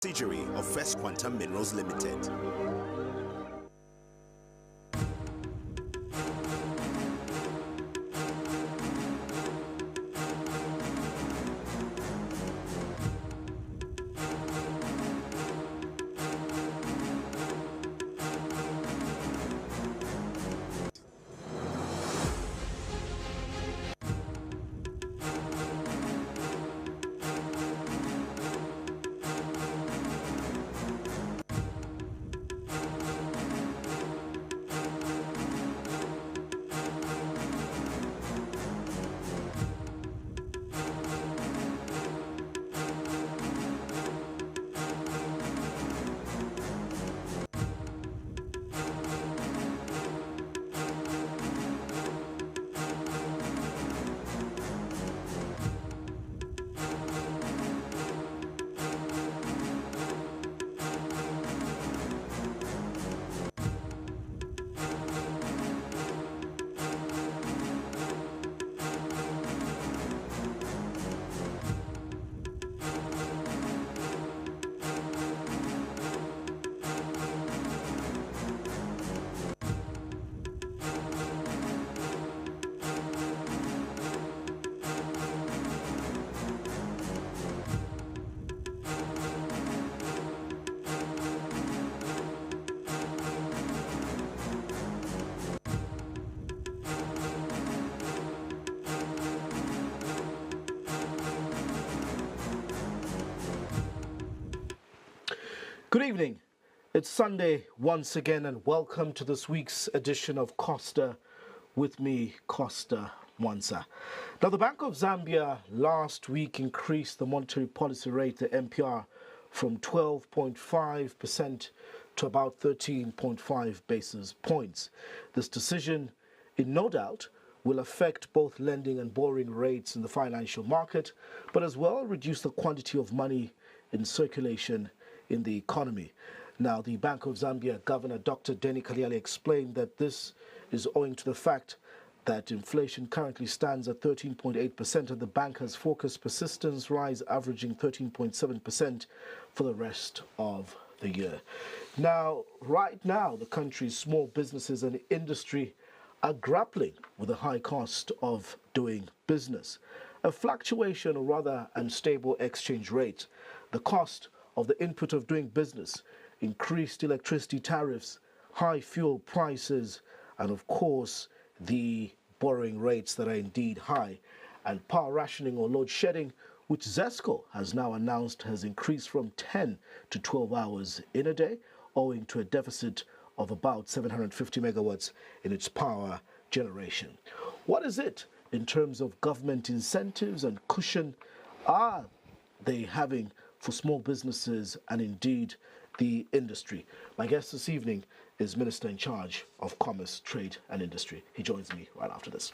Subsidiary of First Quantum Minerals Limited. Good evening. It's Sunday once again, and welcome to this week's edition of Costa with me, Costa Mwansa. Now, the Bank of Zambia last week increased the monetary policy rate, the MPR, from 12.5% to about 13.5 basis points. This decision, in no doubt, will affect both lending and borrowing rates in the financial market, but as well reduce the quantity of money in circulation in the economy. Now, the Bank of Zambia Governor Dr. Denny Kaliale explained that this is owing to the fact that inflation currently stands at 13.8%, and the bank has forecast persistence rise averaging 13.7% for the rest of the year. Now, right now, the country's small businesses and industry are grappling with the high cost of doing business. A fluctuation, or rather unstable exchange rate, the cost of the input of doing business, increased electricity tariffs, high fuel prices, and of course the borrowing rates that are indeed high, and power rationing or load shedding, which ZESCO has now announced has increased from 10 to 12 hours in a day, owing to a deficit of about 750 megawatts in its power generation. What is it in terms of government incentives and cushion are they having for small businesses and indeed the industry? My guest this evening is Minister in charge of Commerce, Trade and Industry. He joins me right after this.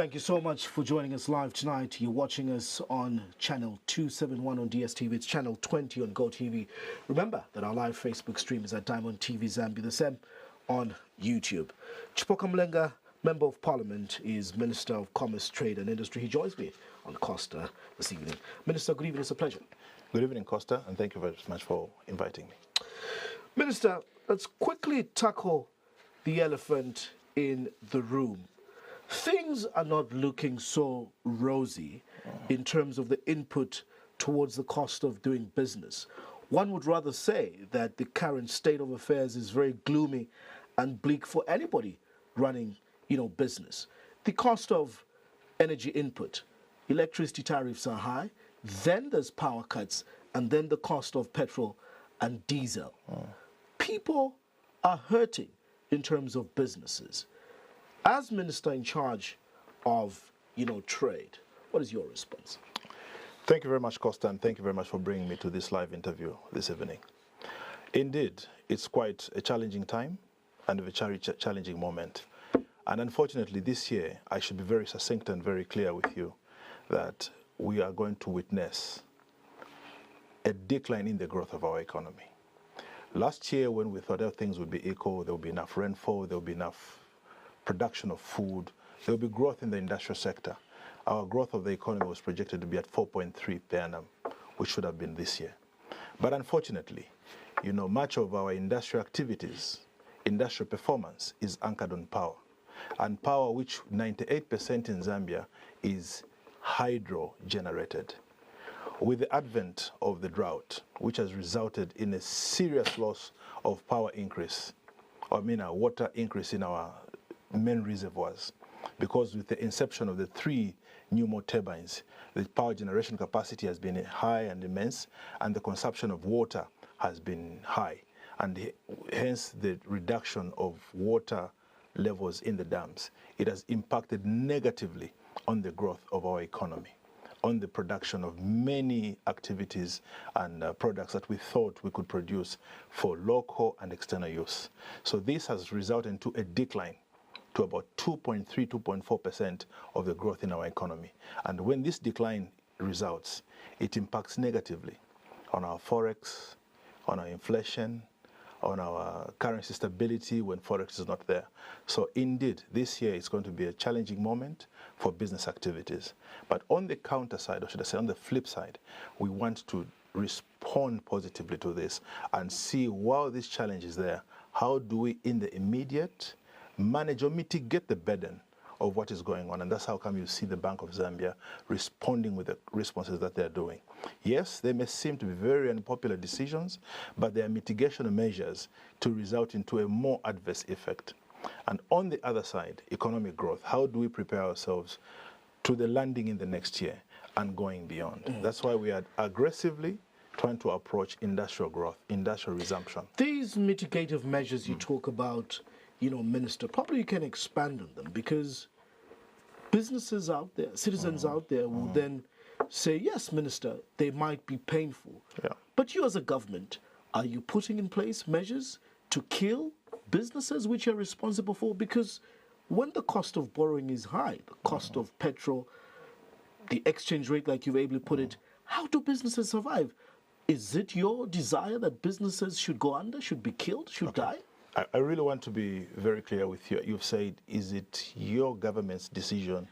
Thank you so much for joining us live tonight. You're watching us on channel 271 on DStv. It's channel 20 on GOtv. Remember that our live Facebook stream is at Diamond TV Zambia, the same on YouTube. Chipoka Mulenga, Member of Parliament, is Minister of Commerce, Trade and Industry. He joins me on Costa this evening. Minister, good evening. It's a pleasure. Good evening, Costa, and thank you very much for inviting me. Minister, let's quickly tackle the elephant in the room. Things are not looking so rosy in terms of the input towards the cost of doing business. One would rather say that the current state of affairs is very gloomy and bleak for anybody running, business. The cost of energy input, electricity tariffs are high, then there's power cuts, and then the cost of petrol and diesel. People are hurting in terms of businesses. As Minister in charge of, trade, what is your response? Thank you very much, Costa, and thank you very much for bringing me to this live interview this evening. Indeed, it's quite a challenging time and a very challenging moment. And unfortunately, this year, I should be very succinct and very clear with you that we are going to witness a decline in the growth of our economy. Last year, when we thought that things would be equal, there would be enough rainfall, there would be enough production of food, there would be growth in the industrial sector. Our growth of the economy was projected to be at 4.3 per annum, which should have been this year. But unfortunately, you know, much of our industrial activities, industrial performance is anchored on power. And power, which 98% in Zambia is hydro-generated. With the advent of the drought, which has resulted in a serious loss of power increase, water increase in our main reservoirs, because with the inception of the 3 new more turbines, the power generation capacity has been high and immense, and the consumption of water has been high, and hence the reduction of water levels in the dams. It has impacted negatively on the growth of our economy, on the production of many activities and products that we thought we could produce for local and external use. So this has resulted into a decline to about 2.3, 2.4% of the growth in our economy. And when this decline results, it impacts negatively on our forex, on our inflation, on our currency stability when forex is not there. So indeed, this year is going to be a challenging moment for business activities. But on the counter side, or should I say on the flip side, we want to respond positively to this and see, while this challenge is there, how do we in the immediate manage or mitigate the burden of what is going on. And that's how come you see the Bank of Zambia responding with the responses that they're doing. Yes, they may seem to be very unpopular decisions, but they are mitigation measures to result into a more adverse effect. And on the other side, economic growth, how do we prepare ourselves to the landing in the next year and going beyond? That's why we are aggressively trying to approach industrial growth, industrial resumption. These mitigative measures you talk about, you know, Minister, probably you can expand on them, because businesses out there, citizens out there will then say, yes, Minister, they might be painful. Yeah. But you as a government, are you putting in place measures to kill businesses which you're responsible for? Because when the cost of borrowing is high, the cost of petrol, the exchange rate, like you've able to put it, how do businesses survive? Is it your desire that businesses should go under, should be killed, should die? I really want to be very clear with you. You've said, is it your government's decision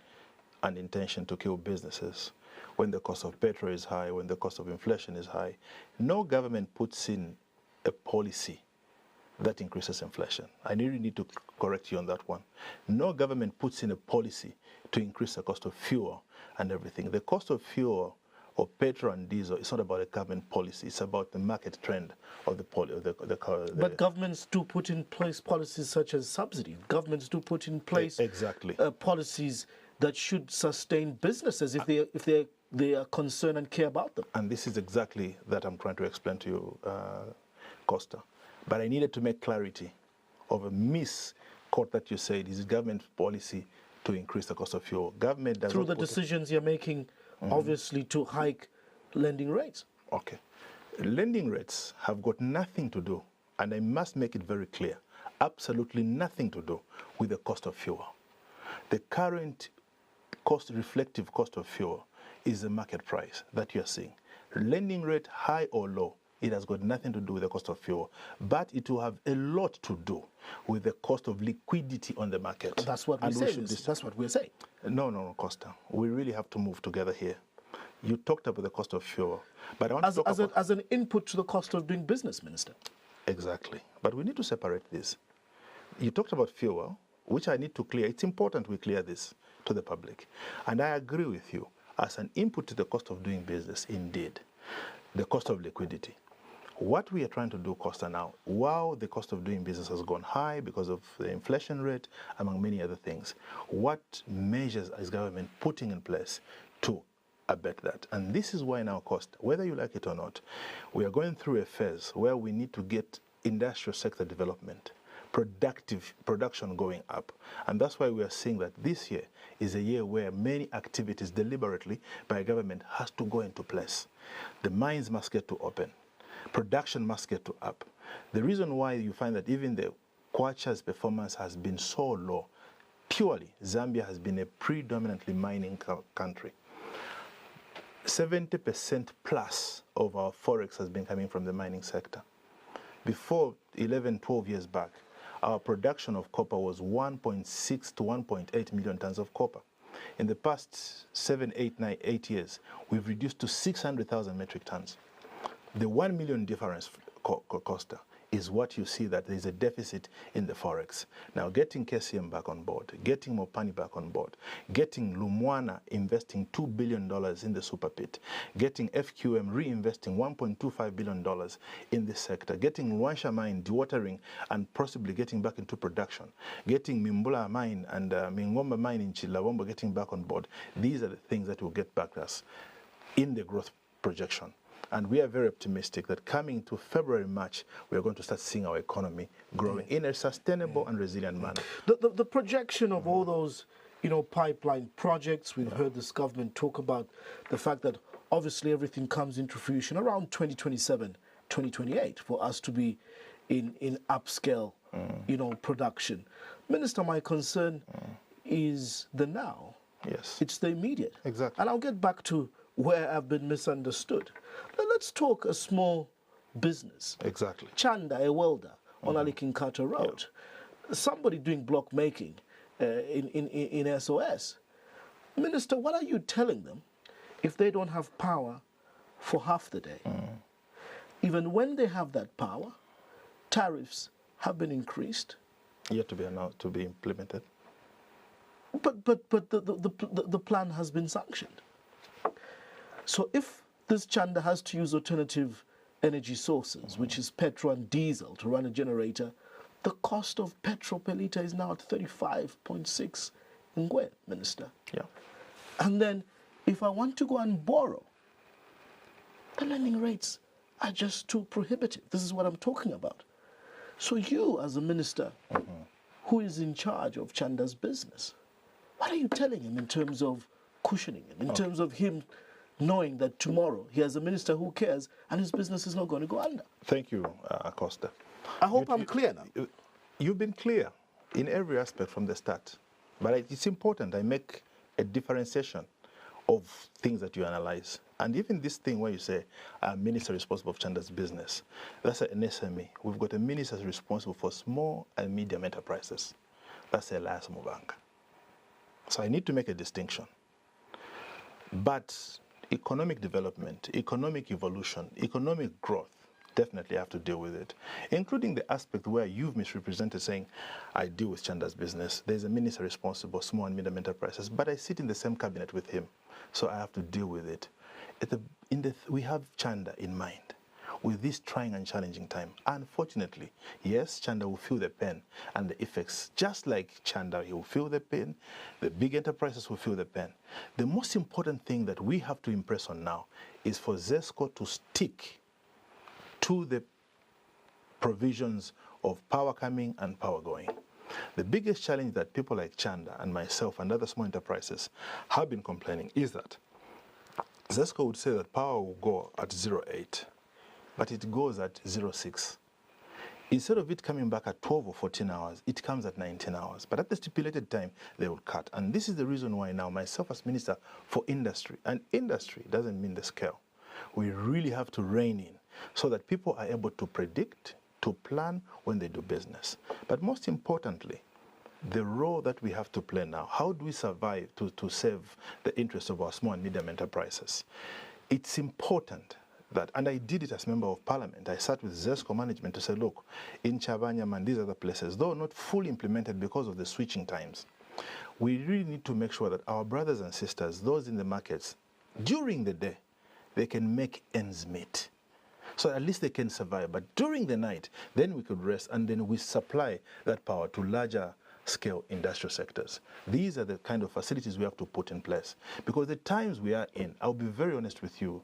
and intention to kill businesses when the cost of petrol is high, when the cost of inflation is high? No government puts in a policy that increases inflation. I really need to correct you on that one. No government puts in a policy to increase the cost of fuel and everything. The cost of fuel or petrol and diesel, it's not about a government policy. It's about the market trend of the But governments do put in place policies such as subsidies. Governments do put in place exactly policies that should sustain businesses if they are concerned and care about them. And this is exactly that I'm trying to explain to you, Costa. But I needed to make clarity of a misquote that you said is government policy to increase the cost of fuel. Government does through the decisions you're making, obviously, to hike lending rates. Okay. Lending rates have got nothing to do, and I must make it very clear, absolutely nothing to do with the cost of fuel. The current reflective cost of fuel is the market price that you are seeing. Lending rate, high or low, it has got nothing to do with the cost of fuel, but it will have a lot to do with the cost of liquidity on the market. That's what we're saying. That's what we're saying. No, Costa. We really have to move together here. You talked about the cost of fuel, but I want to talk about as an input to the cost of doing business, Minister. Exactly. But we need to separate this. You talked about fuel, which I need to clear. It's important we clear this to the public. And I agree with you. As an input to the cost of doing business, indeed, the cost of liquidity. What we are trying to do, Costa, now, while the cost of doing business has gone high because of the inflation rate, among many other things, what measures is government putting in place to abet that? And this is why now, Costa, whether you like it or not, we are going through a phase where we need to get industrial sector development production going up. And that's why we are seeing that this year is a year where many activities deliberately by government has to go into place. The mines must get to open. Production must get to up. The reason why you find that even the Kwacha's performance has been so low, purely Zambia has been a predominantly mining country. 70% plus of our forex has been coming from the mining sector. Before 11, 12 years back, our production of copper was 1.6 to 1.8 million tons of copper. In the past 7, 8 years, we've reduced to 600,000 metric tons. The 1 million difference, Costa, is what you see that there's a deficit in the forex. Now, getting KCM back on board, getting Mopani back on board, getting Lumwana investing $2 billion in the super pit, getting FQM reinvesting $1.25 billion in this sector, getting Luansha mine dewatering and possibly getting back into production, getting Mimbula mine and Mingomba mine in Chilawombo getting back on board. These are the things that will get back us in the growth projection. And we are very optimistic that coming to February, March, we are going to start seeing our economy growing in a sustainable and resilient manner. The projection of all those, pipeline projects, we've heard this government talk about the fact that obviously everything comes into fruition around 2027, 2028 for us to be in upscale, production. Minister, my concern is the now. Yes. It's the immediate. Exactly. And I'll get back to where I've been misunderstood. Now let's talk a small business. Exactly. Chanda, a welder on Alikinkata Road. Yeah. Somebody doing block making in SOS. Minister, what are you telling them if they don't have power for half the day? Even when they have that power, tariffs have been increased. Yet to be announced, to be implemented. But the plan has been sanctioned. So if this Chanda has to use alternative energy sources, which is petrol and diesel, to run a generator, the cost of petrol per litre is now at 35.6 ngwe, Minister. Yeah. And then if I want to go and borrow, the lending rates are just too prohibitive. This is what I'm talking about. So you, as a minister who is in charge of Chanda's business, what are you telling him in terms of cushioning him, in terms of him knowing that tomorrow he has a minister who cares and his business is not going to go under? Thank you, Costa. I hope I'm clear now. You've been clear in every aspect from the start. But it's important I make a differentiation of things that you analyze. And even this thing where you say a minister responsible for Chanda's business, that's an SME. We've got a minister responsible for small and medium enterprises. That's Elias Mubanga. So I need to make a distinction. But economic development, economic evolution, economic growth, definitely have to deal with it, including the aspect where you've misrepresented saying, I deal with Chanda's business. There's a minister responsible, small and medium enterprises, but I sit in the same cabinet with him, so I have to deal with it. We have Chanda in mind with this trying and challenging time. Unfortunately, yes, Chanda will feel the pain and the effects. Just like Chanda, he will feel the pain. The big enterprises will feel the pain. The most important thing that we have to impress on now is for ZESCO to stick to the provisions of power coming and power going. The biggest challenge that people like Chanda and myself and other small enterprises have been complaining is that ZESCO would say that power will go at 0.8, but it goes at 0.6. Instead of it coming back at 12 or 14 hours, it comes at 19 hours. But at the stipulated time, they will cut. And this is the reason why now myself as Minister for Industry, and industry doesn't mean the scale, we really have to rein in so that people are able to predict, to plan when they do business. But most importantly, the role that we have to play now, how do we survive to save the interests of our small and medium enterprises? It's important that, and I did it as Member of Parliament, I sat with ZESCO management to say, look, in Chabanyama and these other places, though not fully implemented because of the switching times, we really need to make sure that our brothers and sisters, those in the markets, during the day, they can make ends meet. So at least they can survive. But during the night, then we could rest and then we supply that power to larger scale industrial sectors. These are the kind of facilities we have to put in place. Because the times we are in, I'll be very honest with you,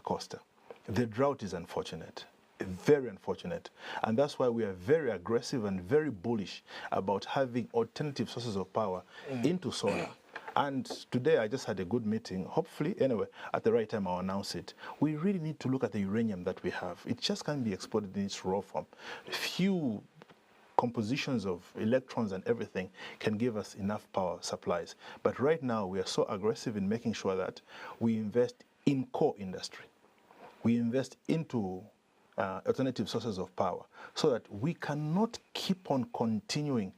Costa, the drought is unfortunate. very unfortunate. And that's why we are very aggressive and very bullish about having alternative sources of power into solar. And today I just had a good meeting. Hopefully, anyway, at the right time I'll announce it. We really need to look at the uranium that we have. It just can't be exported in its raw form. Few compositions of electrons and everything can give us enough power supplies. But right now we are so aggressive in making sure that we invest in core industry. We invest into alternative sources of power so that we cannot keep on continuously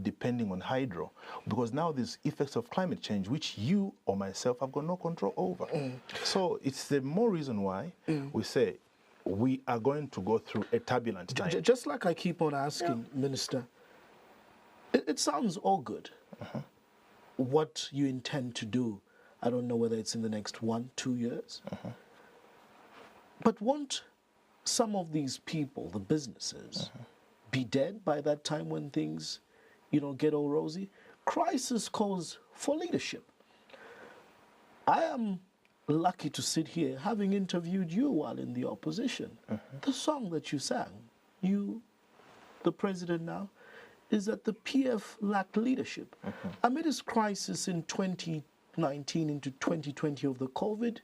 depending on hydro, because now there's effects of climate change which you or myself have got no control over. So it's the more reason why we say we are going to go through a turbulent time. Just like I keep on asking, Minister, it sounds all good. What you intend to do, I don't know whether it's in the next 1-2 years. But won't some of these people, the businesses, be dead by that time when things, get all rosy? Crisis calls for leadership. I am lucky to sit here having interviewed you while in the opposition. The song that you sang, you, the president now, is that the PF lacked leadership. Amid this crisis in 2019 into 2020 of the COVID,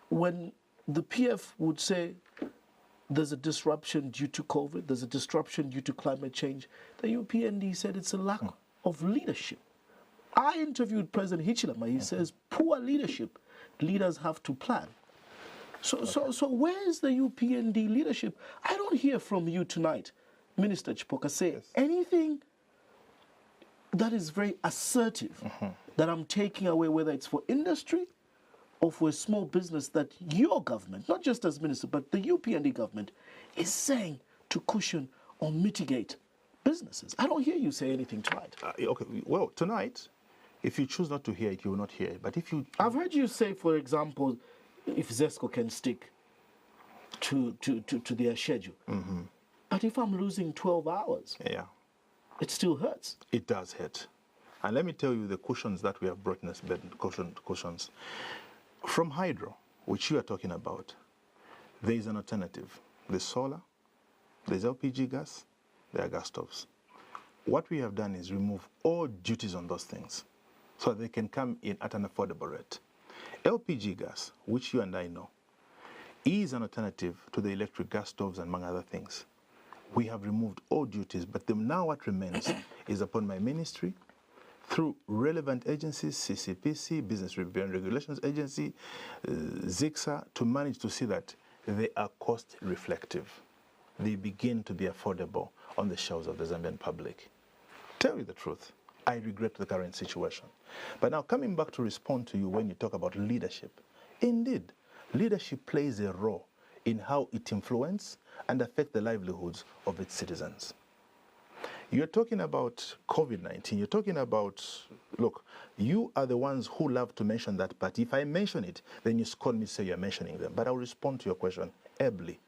when the PF would say there's a disruption due to COVID, there's a disruption due to climate change, the UPND said it's a lack of leadership. I interviewed President Hichilema. He says, poor leadership, leaders have to plan. So where is the UPND leadership? I don't hear from you tonight, Minister Chipoka, say anything that is very assertive that I'm taking away, whether it's for industry or for a small business, that your government, not just as minister, but the UPND government, is saying to cushion or mitigate businesses. I don't hear you say anything tonight. Okay, well, tonight, if you choose not to hear it, you will not hear it. But if you... I've heard you say, for example, if ZESCO can stick to their schedule. But if I'm losing 12 hours, it still hurts. It does hurt. And let me tell you the cushions that we have brought in this bed, cushions. From hydro, which you are talking about, there is an alternative. There's solar, there's LPG gas, there are gas stoves. What we have done is remove all duties on those things so they can come in at an affordable rate. LPG gas, which you and I know, is an alternative to the electric gas stoves and among other things. We have removed all duties, but now what remains is upon my ministry, through relevant agencies, CCPC, Business Review and Regulations Agency, ZICSA, to manage to see that they are cost reflective. They begin to be affordable on the shelves of the Zambian public. Tell you the truth, I regret the current situation. But now coming back to respond to you when you talk about leadership, indeed, leadership plays a role in how it influences and affects the livelihoods of its citizens. You're talking about COVID-19, you're talking about, look, you are the ones who love to mention that, but if I mention it, then you scold me, say you're mentioning them. But I'll respond to your question ably,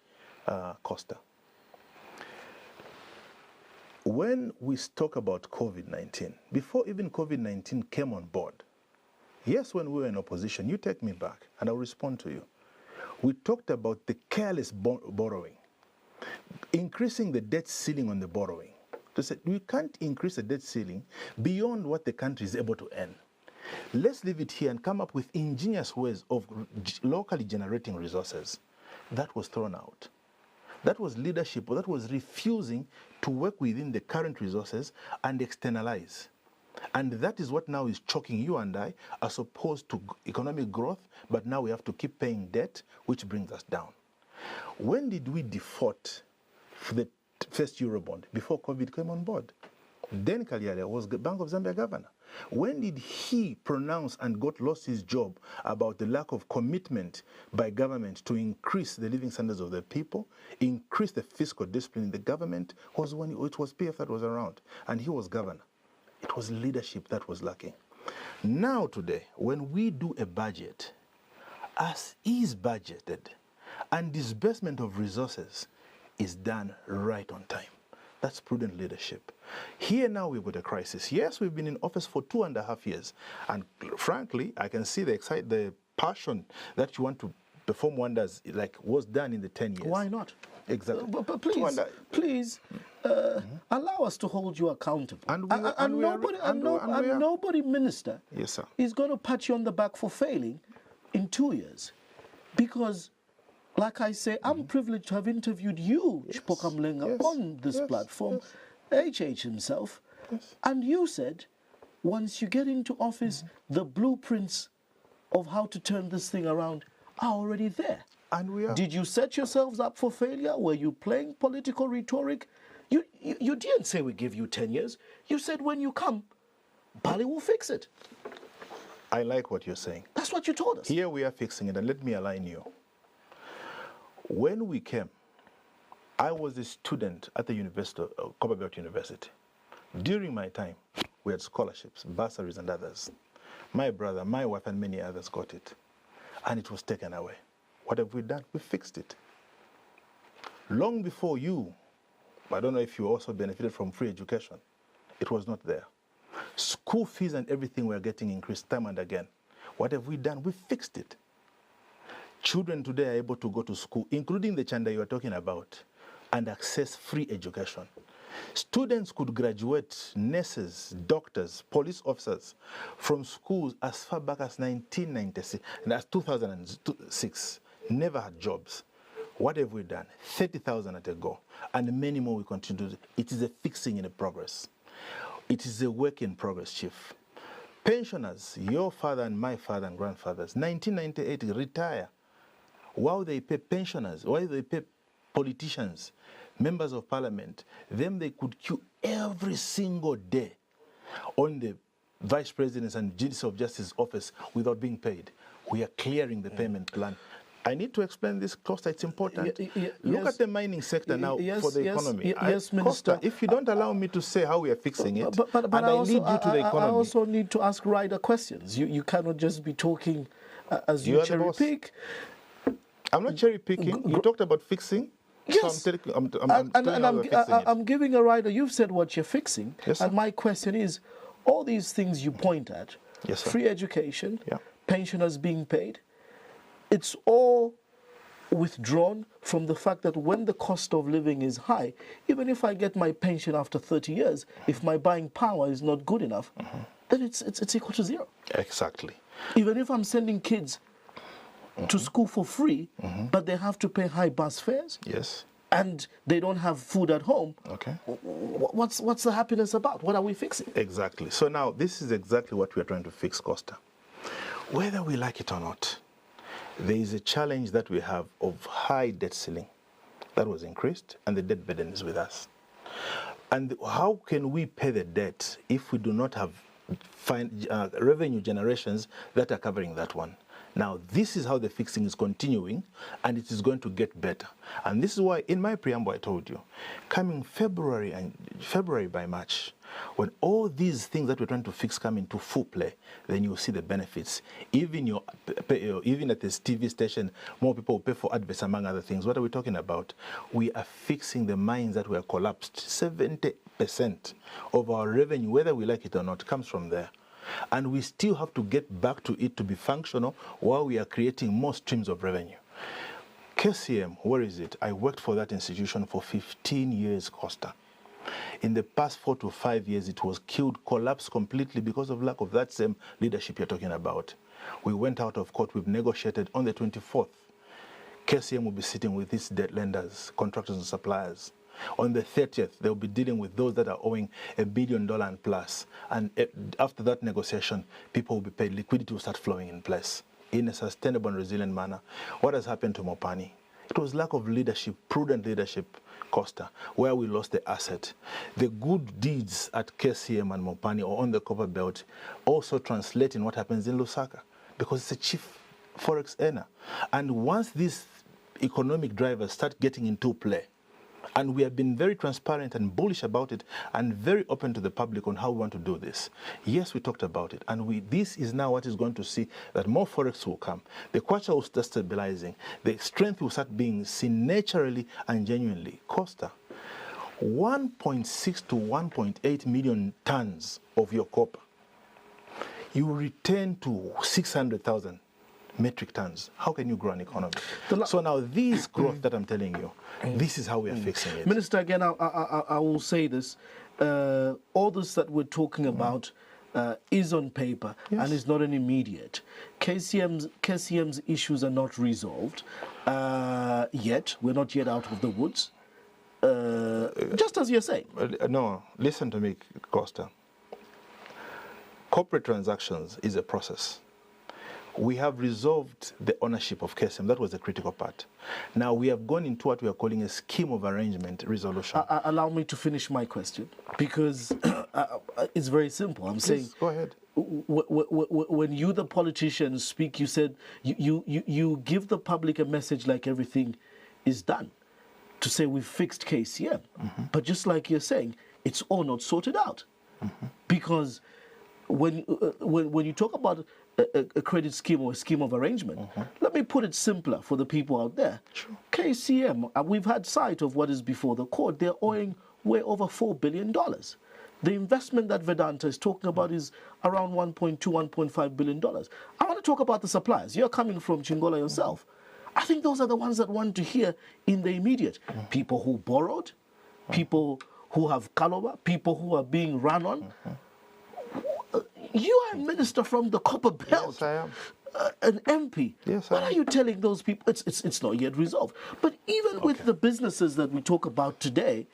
Costa. When we talk about COVID-19, before even COVID-19 came on board, yes, when we were in opposition, you take me back and I'll respond to you. We talked about the careless borrowing, increasing the debt ceiling on the borrowing. To say we can't increase the debt ceiling beyond what the country is able to earn. Let's leave it here and come up with ingenious ways of locally generating resources. That was thrown out. That was leadership, that was refusing to work within the current resources and externalize. And that is what now is choking you and I, as opposed to economic growth, but now we have to keep paying debt, which brings us down. When did we default for the first Eurobond? Before COVID came on board. Then Kaliale was the Bank of Zambia governor. When did he pronounce and lost his job about the lack of commitment by government to increase the living standards of the people, increase the fiscal discipline in the government? Was when it was PF that was around, and he was governor. It was leadership that was lacking. Now today, when we do a budget, as is budgeted, and disbursement of resources is done right on time. That's prudent leadership. Here now we've got a crisis. Yes, we've been in office for 2.5 years. And frankly, I can see the passion that you want to perform wonders like was done in the 10 years. Why not? Exactly. But please, allow us to hold you accountable. And nobody minister yes, sir, is going to pat you on the back for failing in 2 years. Because, like I say, I'm privileged to have interviewed you, Chipoka Mulenga, on this platform, HH himself, and you said, once you get into office, the blueprints of how to turn this thing around are already there. And we are. Did you set yourselves up for failure? Were you playing political rhetoric? You didn't say we give you 10 years. You said when you come, Bali will fix it. I like what you're saying. That's what you told us. Here we are fixing it, and let me align you. When we came, I was a student at the University of Copperbelt University. During my time, we had scholarships, bursaries, and others. My brother, my wife, and many others got it, and it was taken away. What have we done? We fixed it. Long before you, I don't know if you also benefited from free education. It was not there. School fees and everything were getting increased time and again. What have we done? We fixed it. Children today are able to go to school, including the Chanda you are talking about, and access free education. Students could graduate, nurses, doctors, police officers from schools as far back as 1996 and as 2006. Never had jobs. What have we done? 30,000 at a go, and many more we continue to do. It is a fixing in a progress. It is a work in progress, Chief. Pensioners, your father and my father and grandfathers, 1998 retire. While they pay pensioners, while they pay politicians, members of parliament, them they could queue every single day on the vice president's and Justice of Justice office without being paid. We are clearing the payment plan. I need to explain this, Costa, it's important. Look at the mining sector now for the economy. Yes, Minister. Costa, if you don't allow me to say how we are fixing it, but and I lead you to the economy. I also need to ask rider questions. You cannot just be talking as you cherry pick. I'm not cherry picking. You talked about fixing. Yes. So I'm telling you I'm giving a rider. You've said what you're fixing. Yes, sir. And my question is, all these things you point at, yes, sir, free education, yeah, pensioners being paid, it's all withdrawn from the fact that when the cost of living is high, even if I get my pension after 30 years, if my buying power is not good enough, then it's equal to zero. Exactly. Even if I'm sending kids to school for free, but they have to pay high bus fares. Yes. And they don't have food at home. Okay. What's the happiness about? What are we fixing? Exactly. So now this is exactly what we are trying to fix, Costa. Whether we like it or not, there is a challenge that we have of high debt ceiling that was increased, and the debt burden is with us. And how can we pay the debt if we do not have revenue generations that are covering that one? Now, this is how the fixing is continuing, and it is going to get better. And this is why, in my preamble, I told you, coming February by March, when all these things that we're trying to fix come into full play, then you'll see the benefits. Even at this TV station, more people will pay for adverts, among other things. What are we talking about? We are fixing the mines that were collapsed. 70% of our revenue, whether we like it or not, comes from there. And we still have to get back to it to be functional while we are creating more streams of revenue. KCM, where is it? I worked for that institution for 15 years, Costa. In the past 4 to 5 years, it was killed, collapsed completely because of lack of that same leadership you're talking about. We went out of court, we've negotiated. On the 24th, KCM will be sitting with its debt lenders, contractors and suppliers. On the 30th, they'll be dealing with those that are owing $1 billion and plus. And after that negotiation, people will be paid. Liquidity will start flowing in place in a sustainable and resilient manner. What has happened to Mopani? It was lack of leadership, prudent leadership, Costa, where we lost the asset. The good deeds at KCM and Mopani or on the copper belt also translate in what happens in Lusaka, because it's a chief forex earner. And once these economic drivers start getting into play, and we have been very transparent and bullish about it and very open to the public on how we want to do this. Yes, we talked about it. And this is now what is going to see that more forex will come. The kwacha will start stabilizing. The strength will start being seen naturally and genuinely. Costa, 1.6 to 1.8 million tons of your copper, you return to 600,000 metric tons. How can you grow an economy? The So now this growth that I'm telling you, this is how we are fixing it. Minister, again, I will say this. All this that we're talking about is on paper and is not an immediate. KCM's issues are not resolved yet. We're not yet out of the woods. Just as you're saying. No, listen to me, Costa. Corporate transactions is a process. We have resolved the ownership of KSM. That was the critical part. Now we have gone into what we are calling a scheme of arrangement resolution. Allow me to finish my question, because it's very simple. I'm saying, go ahead. When you, the politicians, speak, you said you give the public a message like everything is done, to say we've fixed KCM. But just like you're saying, it's all not sorted out. Because when you talk about a credit scheme or a scheme of arrangement, let me put it simpler for the people out there. Sure. KCM, we've had sight of what is before the court. They're owing way over $4 billion. The investment that Vedanta is talking about is around $1.2, $1.5 billion. I want to talk about the suppliers. You're coming from Chingola yourself. I think those are the ones that want to hear in the immediate. People who borrowed, people who have Kaloba, people who are being run on. You are a minister from the Copper Belt. Yes, I am. An MP. Yes, what are you telling those people? It's not yet resolved. But even with the businesses that we talk about today,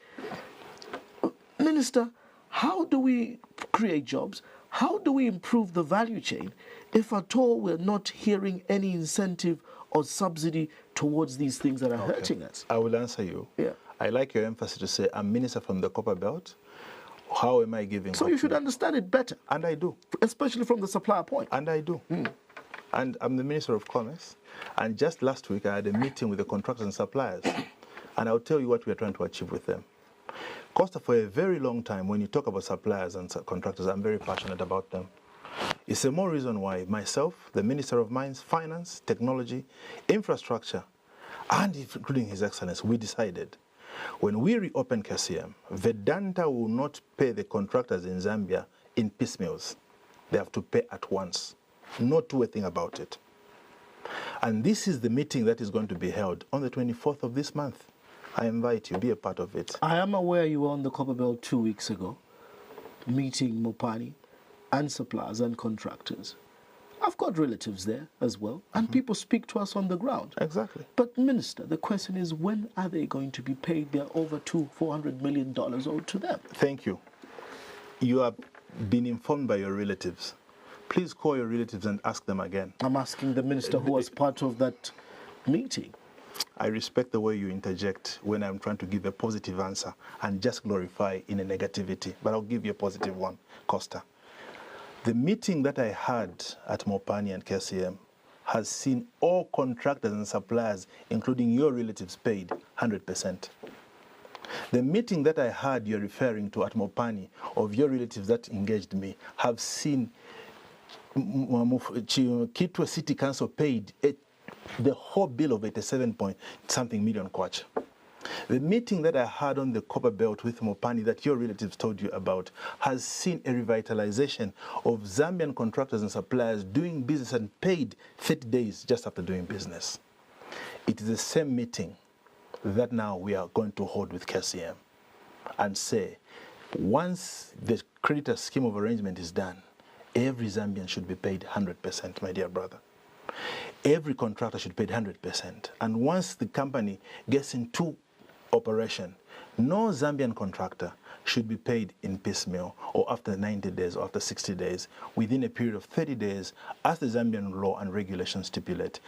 Minister, how do we create jobs? How do we improve the value chain if at all we're not hearing any incentive or subsidy towards these things that are hurting us? I will answer you. Yeah. I like your emphasis to say I'm minister from the Copper Belt. How am I giving? So you should understand it better. And I do. Especially from the supplier point. And I do. And I'm the Minister of Commerce. And just last week, I had a meeting with the contractors and suppliers. And I'll tell you what we're trying to achieve with them. Costa, for a very long time, when you talk about suppliers and contractors, I'm very passionate about them. It's the more reason why myself, the Minister of Mines, Finance, Technology, Infrastructure, and including His Excellency, we decided when we reopen KCM, Vedanta will not pay the contractors in Zambia in piecemeals. They have to pay at once. Not do a thing about it. And this is the meeting that is going to be held on the 24th of this month. I invite you, be a part of it. I am aware you were on the Copper Belt 2 weeks ago, meeting Mopani and suppliers and contractors. I've got relatives there as well, and people speak to us on the ground. Exactly. But Minister, the question is, when are they going to be paid their over $400 million owed to them? Thank you. You have been informed by your relatives. Please call your relatives and ask them again. I'm asking the Minister who was part of that meeting. I respect the way you interject when I'm trying to give a positive answer and just glorify in a negativity. But I'll give you a positive one, Costa. The meeting that I had at Mopani and KCM has seen all contractors and suppliers, including your relatives, paid 100%. The meeting that I had you're referring to at Mopani of your relatives that engaged me have seen Kitwe City Council paid the whole bill of 87-point-something million kwacha. The meeting that I had on the Copper Belt with Mopani that your relatives told you about has seen a revitalization of Zambian contractors and suppliers doing business and paid 30 days just after doing business. It is the same meeting that now we are going to hold with KCM and say, once the creditor scheme of arrangement is done, every Zambian should be paid 100%, my dear brother. Every contractor should be paid 100%. And once the company gets into operation, no Zambian contractor should be paid in piecemeal or after 90 days or after 60 days, within a period of 30 days, as the Zambian law and regulations stipulate.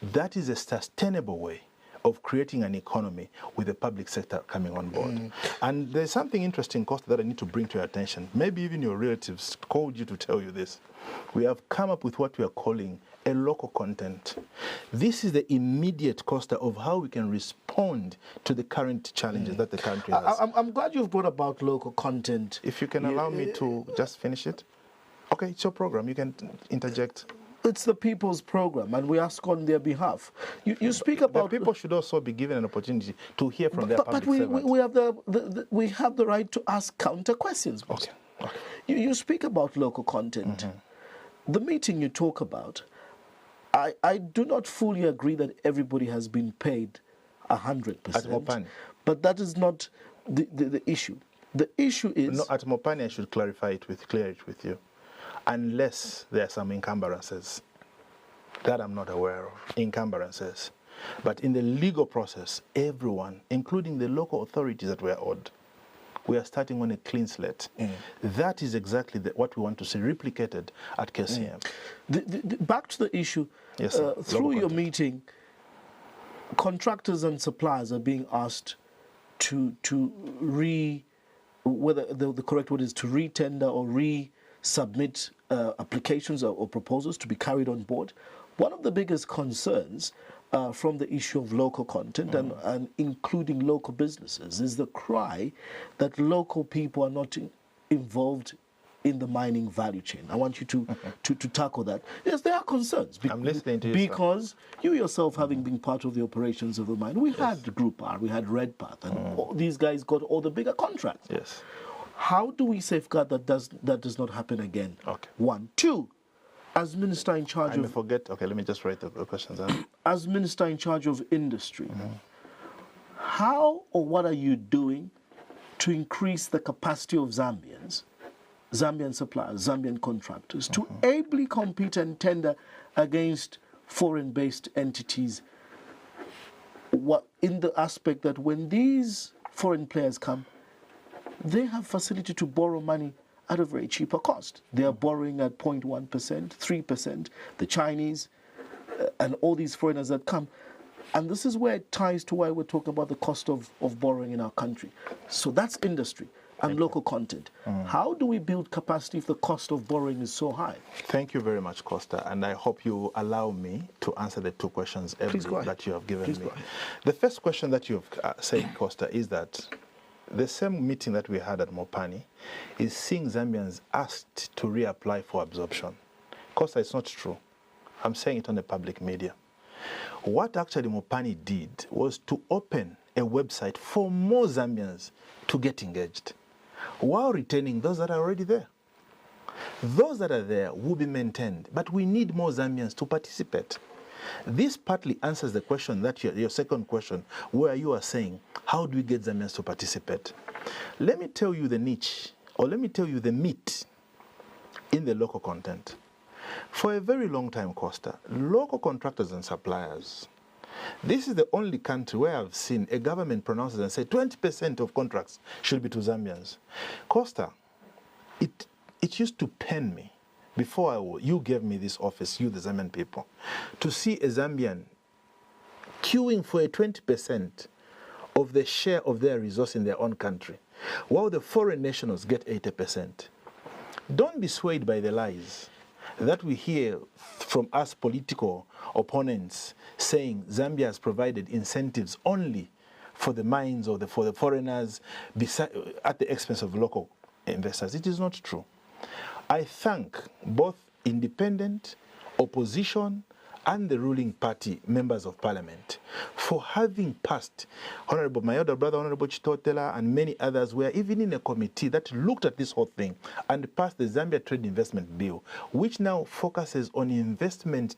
That is a sustainable way of creating an economy with the public sector coming on board. And there's something interesting, Costa, that I need to bring to your attention. Maybe even your relatives called you to tell you this. We have come up with what we are calling a local content. This is the immediate, Costa, of how we can respond to the current challenges that the country has. I'm glad you've brought about local content. If you can allow me to just finish it. Okay, it's your program. You can interject. It's the people's program, and we ask on their behalf. You speak about... The people should also be given an opportunity to hear from their public servant. But we have the right to ask counter questions. Okay. You speak about local content. The meeting you talk about, I do not fully agree that everybody has been paid 100%. At Mopani. But that is not the issue. The issue is... No, at Mopani, I should clear it with you. Unless there are some encumbrances that I'm not aware of, encumbrances. But in the legal process, everyone, including the local authorities that were owed, we are starting on a clean slate. That is exactly what we want to see replicated at KCM. Back to the issue, yes, through your meeting, contractors and suppliers are being asked to whether the correct word is to re-tender or resubmit applications or proposals to be carried on board. One of the biggest concerns from the issue of local content and including local businesses is the cry that local people are not involved in the mining value chain. I want you to tackle that. Yes, there are concerns. I'm listening to you, because you yourself, having been part of the operations of the mine, we had Group R, we had Red Path, and all these guys got all the bigger contracts. Yes. How do we safeguard that does not happen again? Okay. One. Two, as Minister in charge of... Okay, let me just write the questions down. As Minister in charge of industry, how or what are you doing to increase the capacity of Zambian suppliers, Zambian contractors, to ably compete and tender against foreign-based entities, in the aspect that when these foreign players come, they have facility to borrow money at a very cheaper cost. They are borrowing at 0.1%, 3%, the Chinese, and all these foreigners that come. And this is where it ties to why we're talking about the cost of borrowing in our country. So that's industry and local content. How do we build capacity if the cost of borrowing is so high? Thank you very much, Costa, and I hope you allow me to answer the two questions that you have given me. The first question that you've said, Costa, is that the same meeting that we had at Mopani is seeing Zambians asked to reapply for absorption. Costa, it's not true. I'm saying it on the public media. What actually Mopani did was to open a website for more Zambians to get engaged, while retaining those that are already there. Those that are there will be maintained, but we need more Zambians to participate. This partly answers the question that your second question, where you are saying, how do we get Zambians to participate? Let me tell you the niche, or let me tell you the meat in the local content. For a very long time, Costa, local contractors and suppliers, this is the only country where I've seen a government pronounces and say 20% of contracts should be to Zambians. Costa, it used to pain me before you gave me this office, you the Zambian people, to see a Zambian queuing for a 20% of the share of their resource in their own country, while the foreign nationals get 80%. Don't be swayed by the lies that we hear from us political opponents saying Zambia has provided incentives only for the mines or for the foreigners at the expense of local investors. It is not true. I thank both independent, opposition, and the ruling party members of parliament for having passed, my elder brother, Honorable Chitotela, and many others were even in a committee that looked at this whole thing and passed the Zambia Trade Investment Bill, which now focuses on investment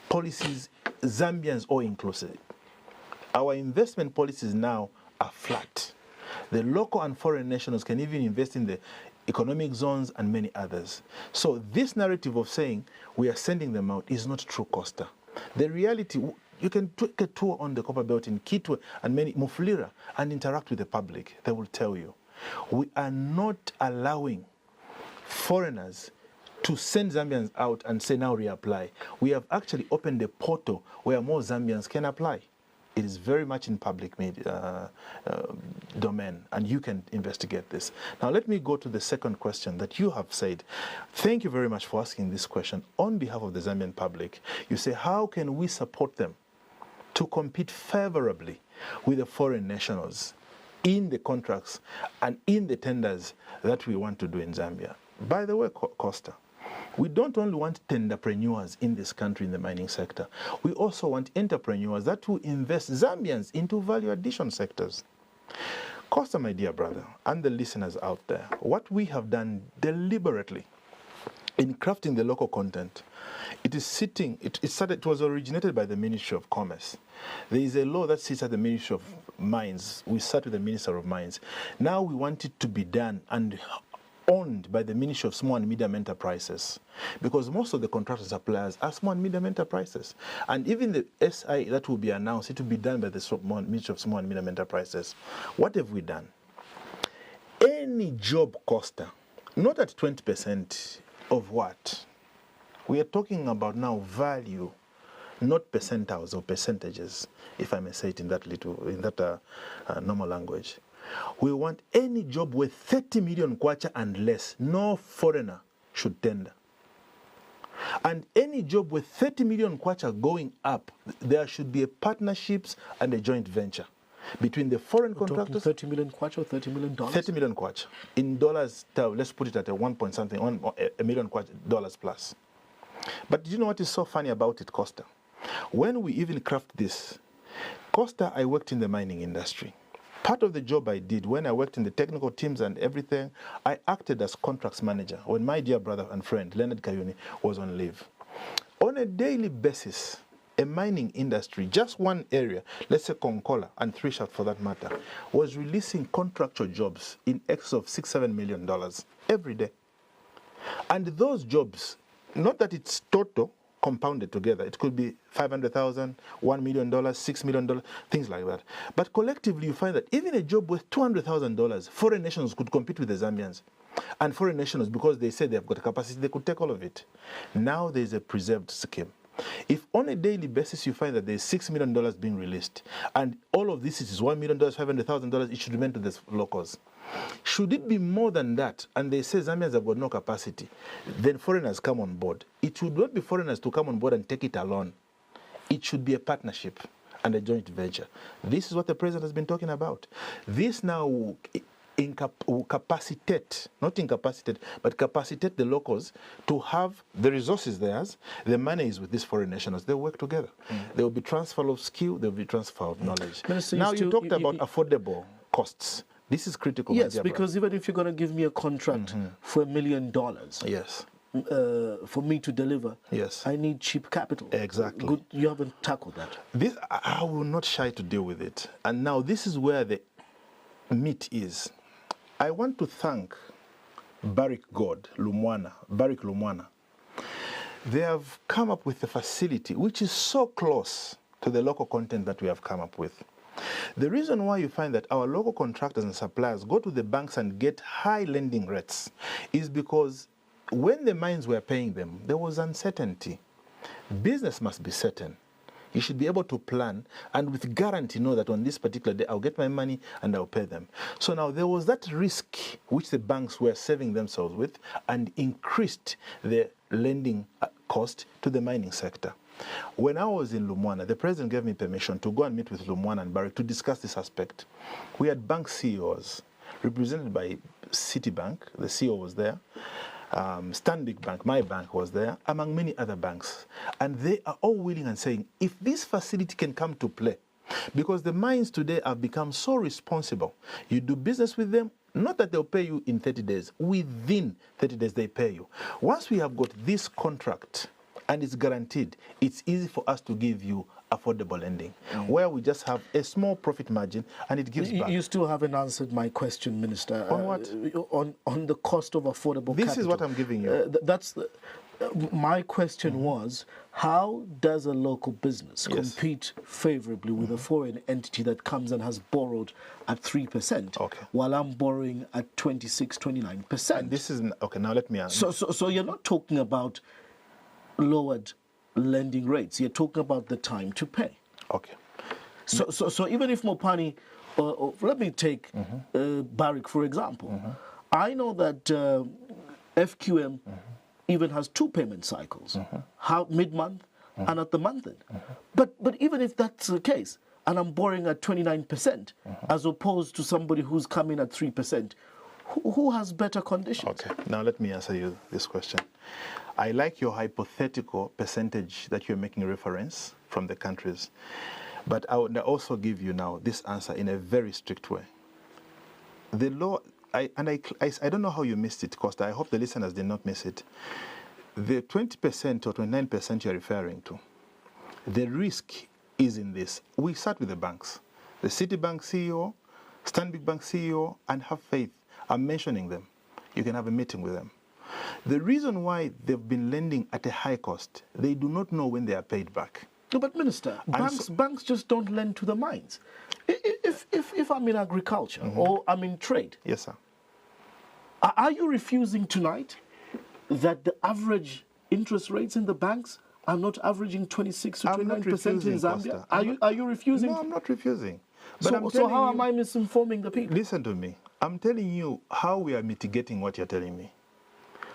policies, Zambians all inclusive. Our investment policies now are flat. The local and foreign nationals can even invest in the economic zones and many others. So this narrative of saying we are sending them out is not true, Costa. The reality, you can take a tour on the Copper Belt in Kitwe and many Mufulira and interact with the public. They will tell you. We are not allowing foreigners to send Zambians out and say now reapply. We have actually opened a portal where more Zambians can apply. It is very much in public media domain, and you can investigate this. Now, let me go to the second question that you have said. Thank you very much for asking this question on behalf of the Zambian public. You say, how can we support them to compete favorably with the foreign nationals in the contracts and in the tenders that we want to do in Zambia? By the way, Costa, we don't only want tenderpreneurs in this country in the mining sector. We also want entrepreneurs that will invest Zambians into value addition sectors. Costa, my dear brother, and the listeners out there, what we have done deliberately in crafting the local content, it was originated by the Ministry of Commerce. There is a law that sits at the Ministry of Mines. We sat with the Minister of Mines. Now we want it to be done and owned by the Ministry of Small and Medium Enterprises, because most of the contractor suppliers are small and medium enterprises. And even the SI that will be announced, it will be done by the Ministry of Small and Medium Enterprises. What have we done? Any job coster, not at 20% of what? We are talking about now value, not percentiles or percentages, if I may say it in that normal language. We want any job worth 30 million kwacha and less. No foreigner should tender. And any job with 30 million kwacha going up, there should be a partnerships and a joint venture between the foreign contractors. 30 million kwacha or $30 million? 30 million kwacha. In dollars, let's put it at a $1 million kwacha dollars plus. But do you know what is so funny about it, Costa? When we even craft this, Costa, I worked in the mining industry. Part of the job I did when I worked in the technical teams and everything, I acted as contracts manager when my dear brother and friend, Leonard Kayuni, was on leave. On a daily basis, a mining industry, just one area, let's say Konkola and Three Shaft for that matter, was releasing contractual jobs in excess of $6-7 million every day. And those jobs, not that it's total, compounded together. It could be $500,000, $1 million, $6 million, things like that. But collectively, you find that even a job worth $200,000, foreign nations could compete with the Zambians. And foreign nations, because they say they've got a capacity, they could take all of it. Now there's a preserved scheme. If on a daily basis you find that there's $6 million being released, and all of this is $1 million, $500,000, it should remain to the locals. Should it be more than that, and they say Zambians have got no capacity, then foreigners come on board. It should not be foreigners to come on board and take it alone. It should be a partnership and a joint venture. This is what the president has been talking about. This now will capacitate, not incapacitate, but capacitate the locals to have the resources theirs, the money is with these foreign nationals. They work together. There will be transfer of skill, there will be transfer of knowledge. Minister, now you talked about affordable costs. This is critical. Yes, because even if you're going to give me a contract for $1 million, yes, for me to deliver, yes, I need cheap capital. Exactly. Good, you haven't tackled that. This, I will not shy to deal with it. And now this is where the meat is. I want to thank Barrick Lumwana. They have come up with a facility which is so close to the local content that we have come up with. The reason why you find that our local contractors and suppliers go to the banks and get high lending rates is because when the mines were paying them, there was uncertainty. Business must be certain. You should be able to plan and with guarantee know that on this particular day I'll get my money and I'll pay them. So now there was that risk which the banks were saving themselves with and increased the lending cost to the mining sector. When I was in Lumwana, the president gave me permission to go and meet with Lumwana and Barrick to discuss this aspect. We had bank CEOs represented by Citibank, the CEO was there, Stanbic Bank, my bank was there, among many other banks. And they are all willing and saying, if this facility can come to play, because the mines today have become so responsible, you do business with them, not that they'll pay you in 30 days, within 30 days they pay you. Once we have got this contract, and it's guaranteed, it's easy for us to give you affordable lending, where we just have a small profit margin and it gives back. You still haven't answered my question, Minister. On what? On the cost of affordable capital. This is what I'm giving you. My question was, how does a local business compete favorably with a foreign entity that comes and has borrowed at 3%, while I'm borrowing at 26, 29%? And this is, okay, now let me answer. So you're not talking about lowered lending rates. You're talking about the time to pay. Okay. So even if Mopani, let me take Barrick for example. I know that FQM even has 2 payment cycles, mid-month and at the month end. But even if that's the case, and I'm borrowing at 29%, as opposed to somebody who's coming at 3%, who has better conditions? Okay, now let me answer you this question. I like your hypothetical percentage that you're making reference from the countries, but I would also give you now this answer in a very strict way. The law, I don't know how you missed it, Costa. I hope the listeners did not miss it. the 20% or 29% you're referring to, the risk is in this. We sat with the banks, the Citibank CEO, Stanbic Bank CEO, and have faith. I'm mentioning them. You can have a meeting with them. The reason why they've been lending at a high cost, they do not know when they are paid back. No, but Minister, banks just don't lend to the mines. If I'm in agriculture or I'm in trade, yes, sir. Are you refusing tonight that the average interest rates in the banks are not averaging 26 to 29% in Zambia? Are you refusing? No, I'm not refusing. But so how am I misinforming the people? Listen to me. I'm telling you how we are mitigating what you're telling me.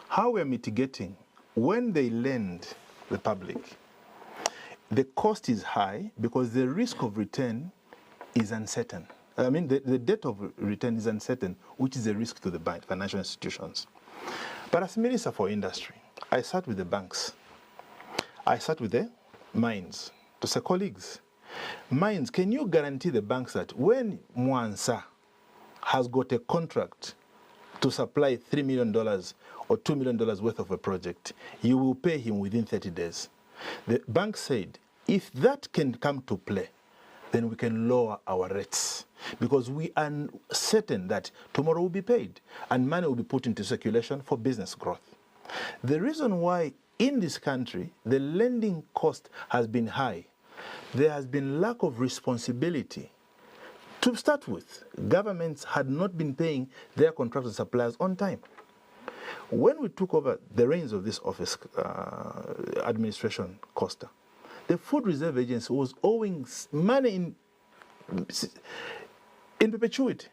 How we are mitigating, when they lend the public, the cost is high because the risk of return is uncertain. I mean, the date of return is uncertain, which is a risk to the bank, financial institutions. But as Minister for Industry, I sat with the banks. I sat with the mines to say, colleagues, mines, can you guarantee the banks that when Mwansa has got a contract to supply $3 million or $2 million worth of a project, you will pay him within 30 days? The bank said, if that can come to play, then we can lower our rates because we are certain that tomorrow will be paid and money will be put into circulation for business growth. The reason why in this country the lending cost has been high, there has been lack of responsibility. To start with, governments had not been paying their contractor suppliers on time. When we took over the reins of this office administration, Costa, the Food Reserve Agency was owing money in perpetuity.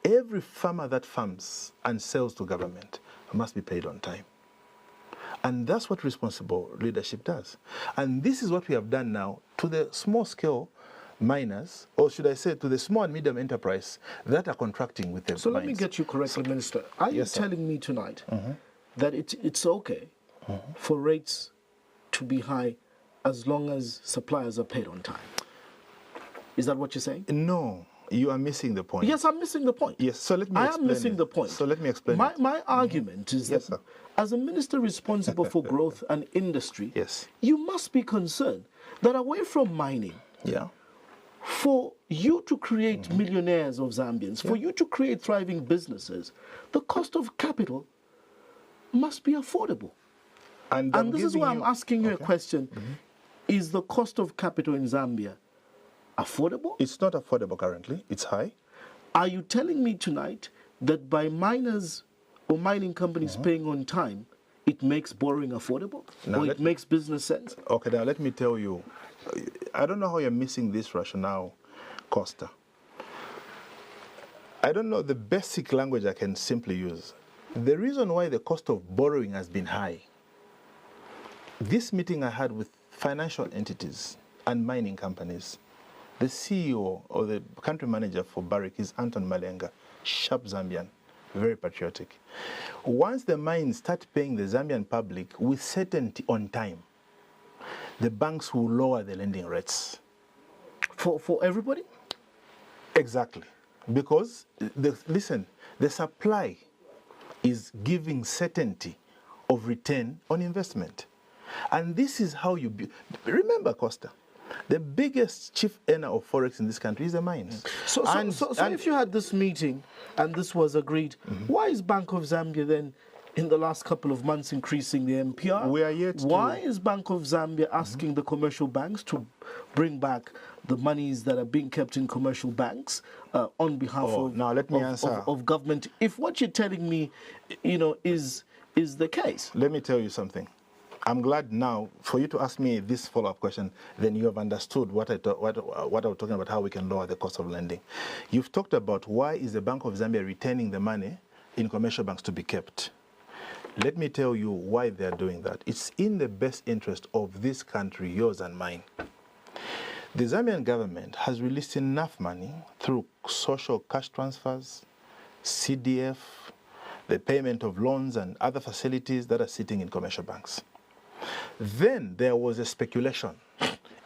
Every farmer that farms and sells to government must be paid on time. And that's what responsible leadership does. And this is what we have done now to the small-scale miners, or should I say to the small and medium enterprise that are contracting with them. So let me get you correctly, Minister. Are you telling me tonight that it's okay for rates to be high as long as suppliers are paid on time? Is that what you're saying? No, you are missing the point. Yes, I'm missing the point. Yes, so let me explain. I am missing the point. So let me explain. My argument is that as a minister responsible for growth and industry, you must be concerned that away from mining, for you to create millionaires of Zambians, for you to create thriving businesses, the cost of capital must be affordable. And this is why I'm asking you a question. Is the cost of capital in Zambia affordable? It's not affordable currently. It's high. Are you telling me tonight that by miners or mining companies paying on time, it makes borrowing affordable? Now or it makes business sense? Okay, now let me tell you. I don't know how you're missing this rationale, Costa. I don't know the basic language I can simply use. The reason why the cost of borrowing has been high, this meeting I had with financial entities and mining companies, the CEO or the country manager for Barrick is Anton Malenga, sharp Zambian, very patriotic. Once the mines start paying the Zambian public with certainty on time, the banks will lower the lending rates. For everybody? Exactly. Because, the supply is giving certainty of return on investment. And this is how you... Remember, Costa, the biggest chief earner of Forex in this country is the mines. So if you had this meeting and this was agreed, why is Bank of Zambia then in the last couple of months increasing the MPR? We are yet to... Why is Bank of Zambia asking the commercial banks to bring back the monies that are being kept in commercial banks on behalf of government? If what you're telling me, is the case. Let me tell you something. I'm glad now for you to ask me this follow-up question. Then you have understood what I was talking about, how we can lower the cost of lending. You've talked about why is the Bank of Zambia retaining the money in commercial banks to be kept. Let me tell you why they're doing that. It's in the best interest of this country, yours and mine. The Zambian government has released enough money through social cash transfers, CDF, the payment of loans and other facilities that are sitting in commercial banks. Then there was a speculation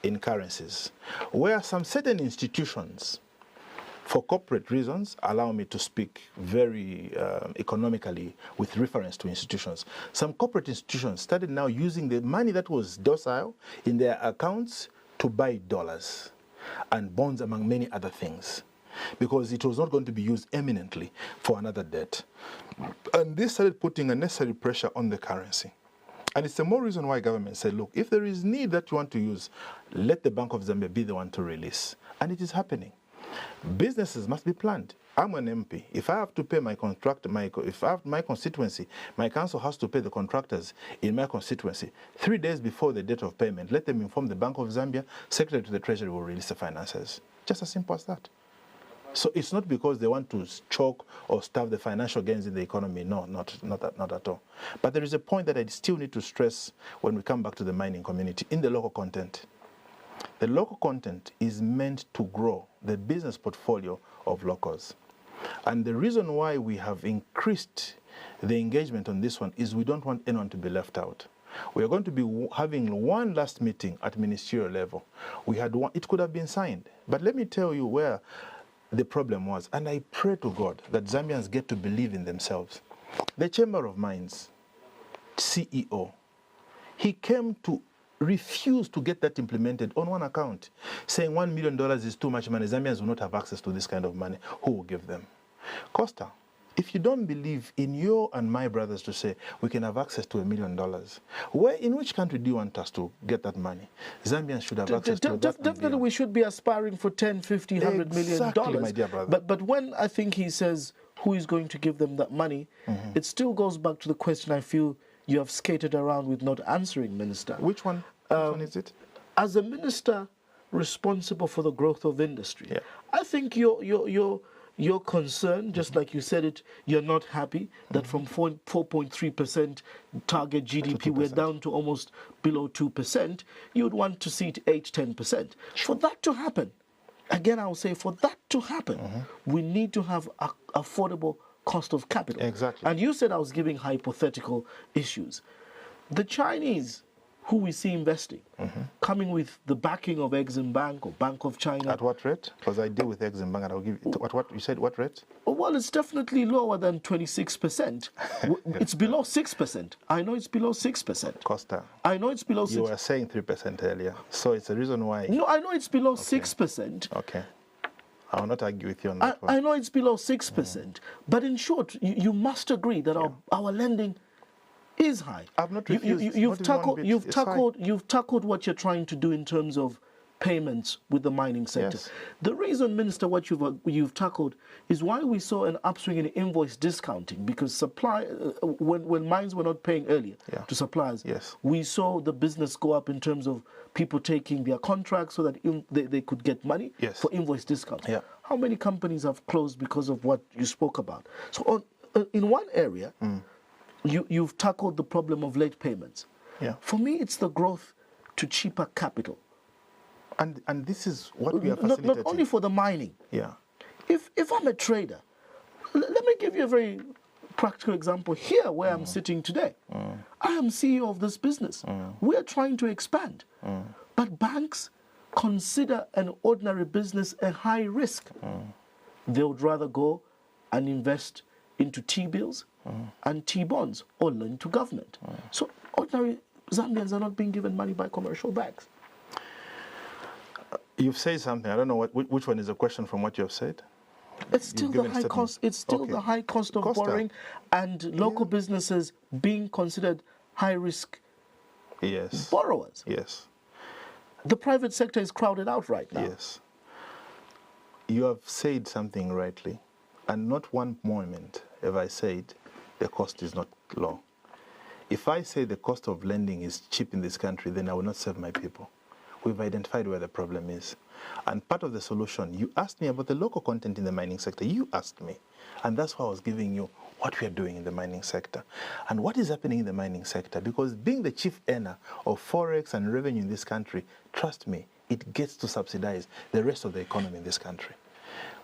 in currencies where some certain institutions For corporate reasons, allow me to speak very economically with reference to institutions. Some corporate institutions started now using the money that was docile in their accounts to buy dollars and bonds, among many other things, because it was not going to be used eminently for another debt. And this started putting unnecessary pressure on the currency. And it's the more reason why government said, look, if there is need that you want to use, let the Bank of Zambia be the one to release. And it is happening. Businesses must be planned. I'm an MP. If I have to pay my contractor, if I have my constituency, my council has to pay the contractors in my constituency 3 days before the date of payment. Let them inform the Bank of Zambia, Secretary to the Treasury will release the finances. Just as simple as that. So it's not because they want to choke or starve the financial gains in the economy. No, not at all. But there is a point that I still need to stress when we come back to the mining community in the local content. The local content is meant to grow the business portfolio of locals. And the reason why we have increased the engagement on this one is we don't want anyone to be left out. We are going to be having one last meeting at ministerial level. We had one, it could have been signed. But let me tell you where the problem was. And I pray to God that Zambians get to believe in themselves. The Chamber of Mines CEO, he came to refuse to get that implemented on one account, saying $1 million is too much money. Zambians will not have access to this kind of money. Who will give them? Costa, if you don't believe in your and my brothers to say we can have access to $1 million, in which country do you want us to get that money? Zambians should have access to that. Definitely, we should be aspiring for 10, 50, $100 million. Exactly, my dear brother. But when I think he says who is going to give them that money, it still goes back to the question I feel you have skated around with not answering, Minister. Which one? Which one is it? As a minister responsible for the growth of industry, I think your concern, just like you said it, you're not happy that from 4.3% target GDP, we're down to almost below 2%. You'd want to see it 8-10%. For that to happen, again, I will say, for that to happen, we need to have affordable cost of capital. Exactly. And you said I was giving hypothetical issues. The Chinese, who we see investing, coming with the backing of Exim Bank or Bank of China. At what rate? Because I deal with Exim Bank and I'll give you, what you said, what rate? Well, it's definitely lower than 26%. It's below 6%. I know it's below 6%. Costa. I know it's below 6%. You were saying 3% earlier. So it's the reason why. No, I know it's below 6%. Okay. I will not argue with you on that one. I know it's below 6%. But in short, you must agree that our lending is high. I've not refused. You've tackled what you're trying to do in terms of payments with the mining sector. Yes. The reason, Minister, what you've tackled is why we saw an upswing in invoice discounting, because when mines were not paying earlier to suppliers, we saw the business go up in terms of people taking their contracts so that they could get money for invoice discounts. How many companies have closed because of what you spoke about? So in one area, you've tackled the problem of late payments. For me, it's the growth to cheaper capital. And this is what we are facilitating. Not only for the mining. If I'm a trader, let me give you a very practical example here where I'm sitting today. I am CEO of this business. We are trying to expand. But banks consider an ordinary business a high risk. They would rather go and invest into T-bills and T-bonds or lend to government. So ordinary Zambians are not being given money by commercial banks. You've said something. I don't know which one is the question from what you have said. It's still the high cost. It's still the high cost of borrowing, and local businesses being considered high risk borrowers. The private sector is crowded out right now. You have said something rightly, and not one moment have I said the cost is not low. If I say the cost of lending is cheap in this country, then I will not serve my people. We've identified where the problem is. And part of the solution, you asked me about the local content in the mining sector. You asked me. And that's why I was giving you what we are doing in the mining sector. And what is happening in the mining sector, because being the chief earner of forex and revenue in this country, trust me, it gets to subsidize the rest of the economy in this country.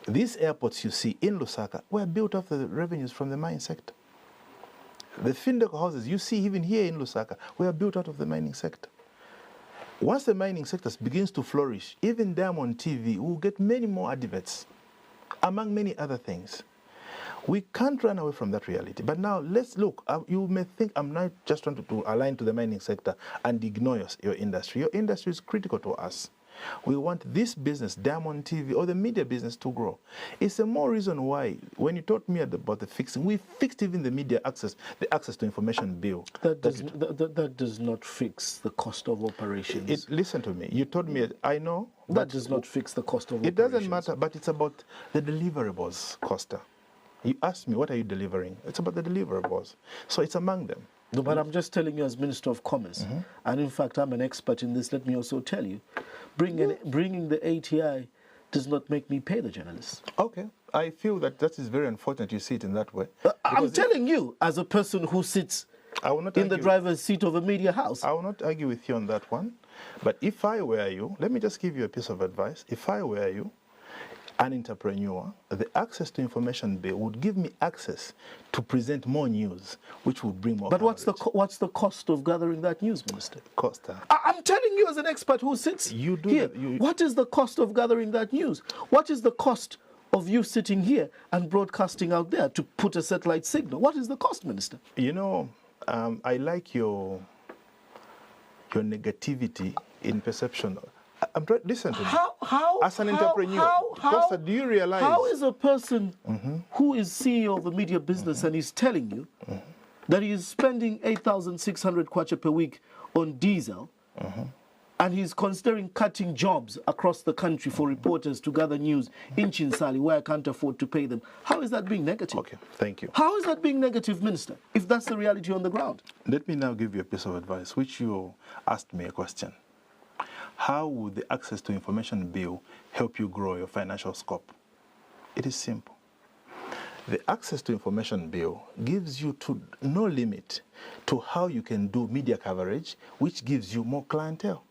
These airports you see in Lusaka were built off the revenues from the mining sector. The Findeco houses you see even here in Lusaka were built out of the mining sector. Once the mining sector begins to flourish, even Diamond TV will get many more adverts among many other things. We can't run away from that reality. But now let's look. You may think I'm not just trying to align to the mining sector and ignore your industry. Your industry is critical to us. We want this business, Diamond TV, or the media business to grow. It's a more reason why, when you told me about the fixing, we fixed even the media access, the access to information bill. That does not fix the cost of operations. Listen to me. You told me, I know. That does not fix the cost of operations. It doesn't matter, but it's about the deliverables, Costa. You asked me, what are you delivering? It's about the deliverables. So it's among them. No, but I'm just telling you as Minister of Commerce, and in fact I'm an expert in this, let me also tell you, bringing the ATI does not make me pay the journalists. Okay. I feel that is very unfortunate you see it in that way. I'm telling you, as a person who sits in the driver's seat of a media house. I will not argue with you on that one. But if I were you, let me just give you a piece of advice. If I were you, an entrepreneur, the access to information bill would give me access to present more news, which would bring more. But what's the cost of gathering that news, Minister? Costa. I'm telling you as an expert who sits here. What is the cost of gathering that news? What is the cost of you sitting here and broadcasting out there to put a satellite signal? What is the cost, Minister? You know, I like your negativity in perception. Listen to me. As an entrepreneur, Costa, do you realize? How is a person who is CEO of a media business and is telling you that he is spending 8,600 kwacha per week on diesel and he's considering cutting jobs across the country for reporters to gather news in Chinsali where I can't afford to pay them? How is that being negative? Okay, thank you. How is that being negative, Minister, if that's the reality on the ground? Let me now give you a piece of advice, which you asked me a question. How would the access to information bill help you grow your financial scope? It is simple. The access to information bill gives you no limit to how you can do media coverage, which gives you more clientele.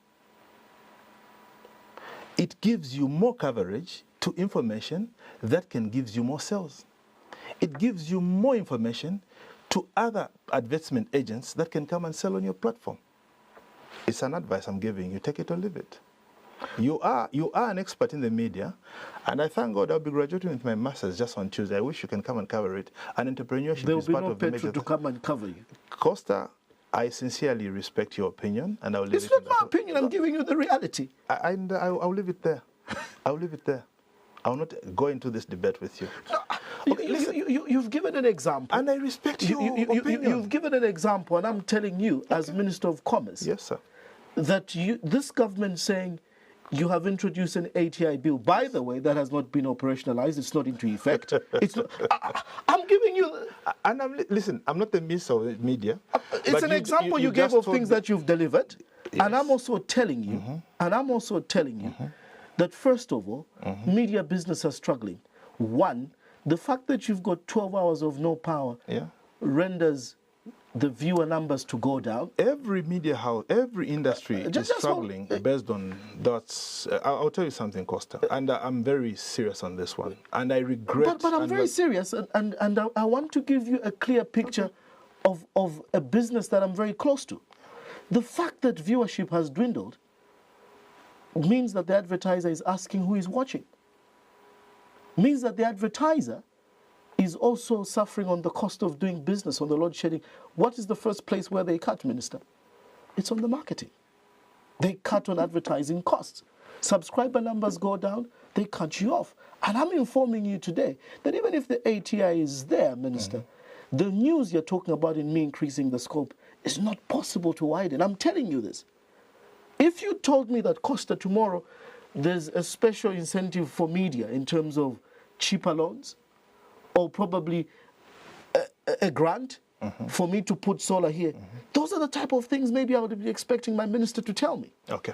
It gives you more coverage to information that can give you more sales. It gives you more information to other advertisement agents that can come and sell on your platform. It's an advice I'm giving you. Take it or leave it. You are an expert in the media, and I thank God I'll be graduating with my master's just on Tuesday. I wish you can come and cover it. And entrepreneurship is part of the media. There will be no petrol to come and cover you. Costa, I sincerely respect your opinion, and I'll leave it. It's not my opinion. I'm giving you the reality. I'll leave it there. I'll leave it there. I'll not go into this debate with you. No, okay, you've given an example. And I respect your opinion. You've given an example, and I'm telling you, as Minister of Commerce, yes, sir, that this government saying you have introduced an ATI bill, by the way, that has not been operationalized. It's not into effect. It's not, I'm giving you... And listen, I'm not the minister of the media. It's an example you gave of things that you've delivered. Yes. And I'm also telling you, that first of all, media business are struggling. One, the fact that you've got 12 hours of no power renders the viewer numbers to go down. Every media house, every industry is struggling based on that. I'll tell you something, Costa, and I'm very serious on this one, and I regret. But I'm very serious, and I want to give you a clear picture of a business that I'm very close to. The fact that viewership has dwindled means that the advertiser is asking who is watching. Means that the advertiser is also suffering on the cost of doing business, on the load shedding. What is the first place where they cut, Minister? It's on the marketing. They cut on advertising costs. Subscriber numbers go down, they cut you off. And I'm informing you today that even if the ATI is there, Minister, the news you're talking about in me increasing the scope is not possible to widen. I'm telling you this. If you told me that, Costa, tomorrow there's a special incentive for media in terms of cheaper loans, or probably a grant for me to put solar here. Those are the type of things maybe I would be expecting my minister to tell me. Okay.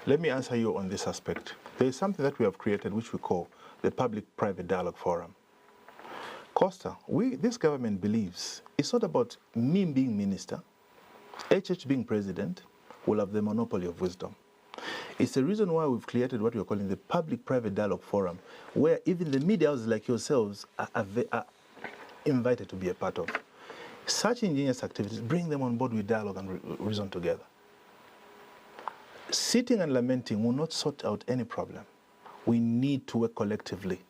Let me answer you on this aspect. There is something that we have created which we call the Public-Private Dialogue Forum. Costa, this government believes it's not about me being minister, HH being president will have the monopoly of wisdom. It's the reason why we've created what we're calling the Public-Private Dialogue Forum, where even the media houses like yourselves are invited to be a part of. Such ingenious activities, bring them on board with dialogue and reason together. Sitting and lamenting will not sort out any problem. We need to work collectively.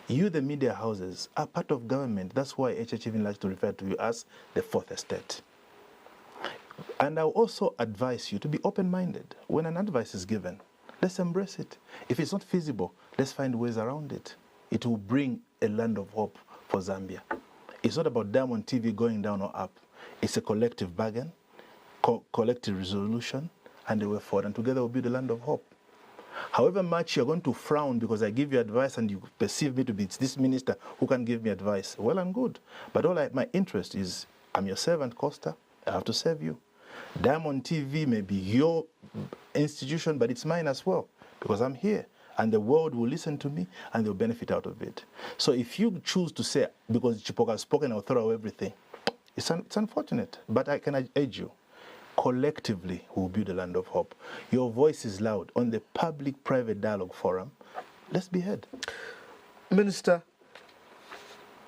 You, the media houses, are part of government. That's why HH even likes to refer to you as the fourth estate. And I'll also advise you to be open-minded. When an advice is given, let's embrace it. If it's not feasible, let's find ways around it. It will bring a land of hope for Zambia. It's not about Diamond TV going down or up. It's a collective bargain, collective resolution, and a way forward. And together we'll build a land of hope. However much you're going to frown because I give you advice and you perceive me to be this minister who can give me advice, well and good. But my interest is, I'm your servant, Costa. I have to serve you. Diamond TV may be your institution, but it's mine as well, because I'm here. And the world will listen to me, and they'll benefit out of it. So if you choose to say, because Chipoka has spoken, I'll throw away everything, it's unfortunate. But I can urge you, collectively, we'll build a land of hope. Your voice is loud on the public-private dialogue forum. Let's be heard. Minister,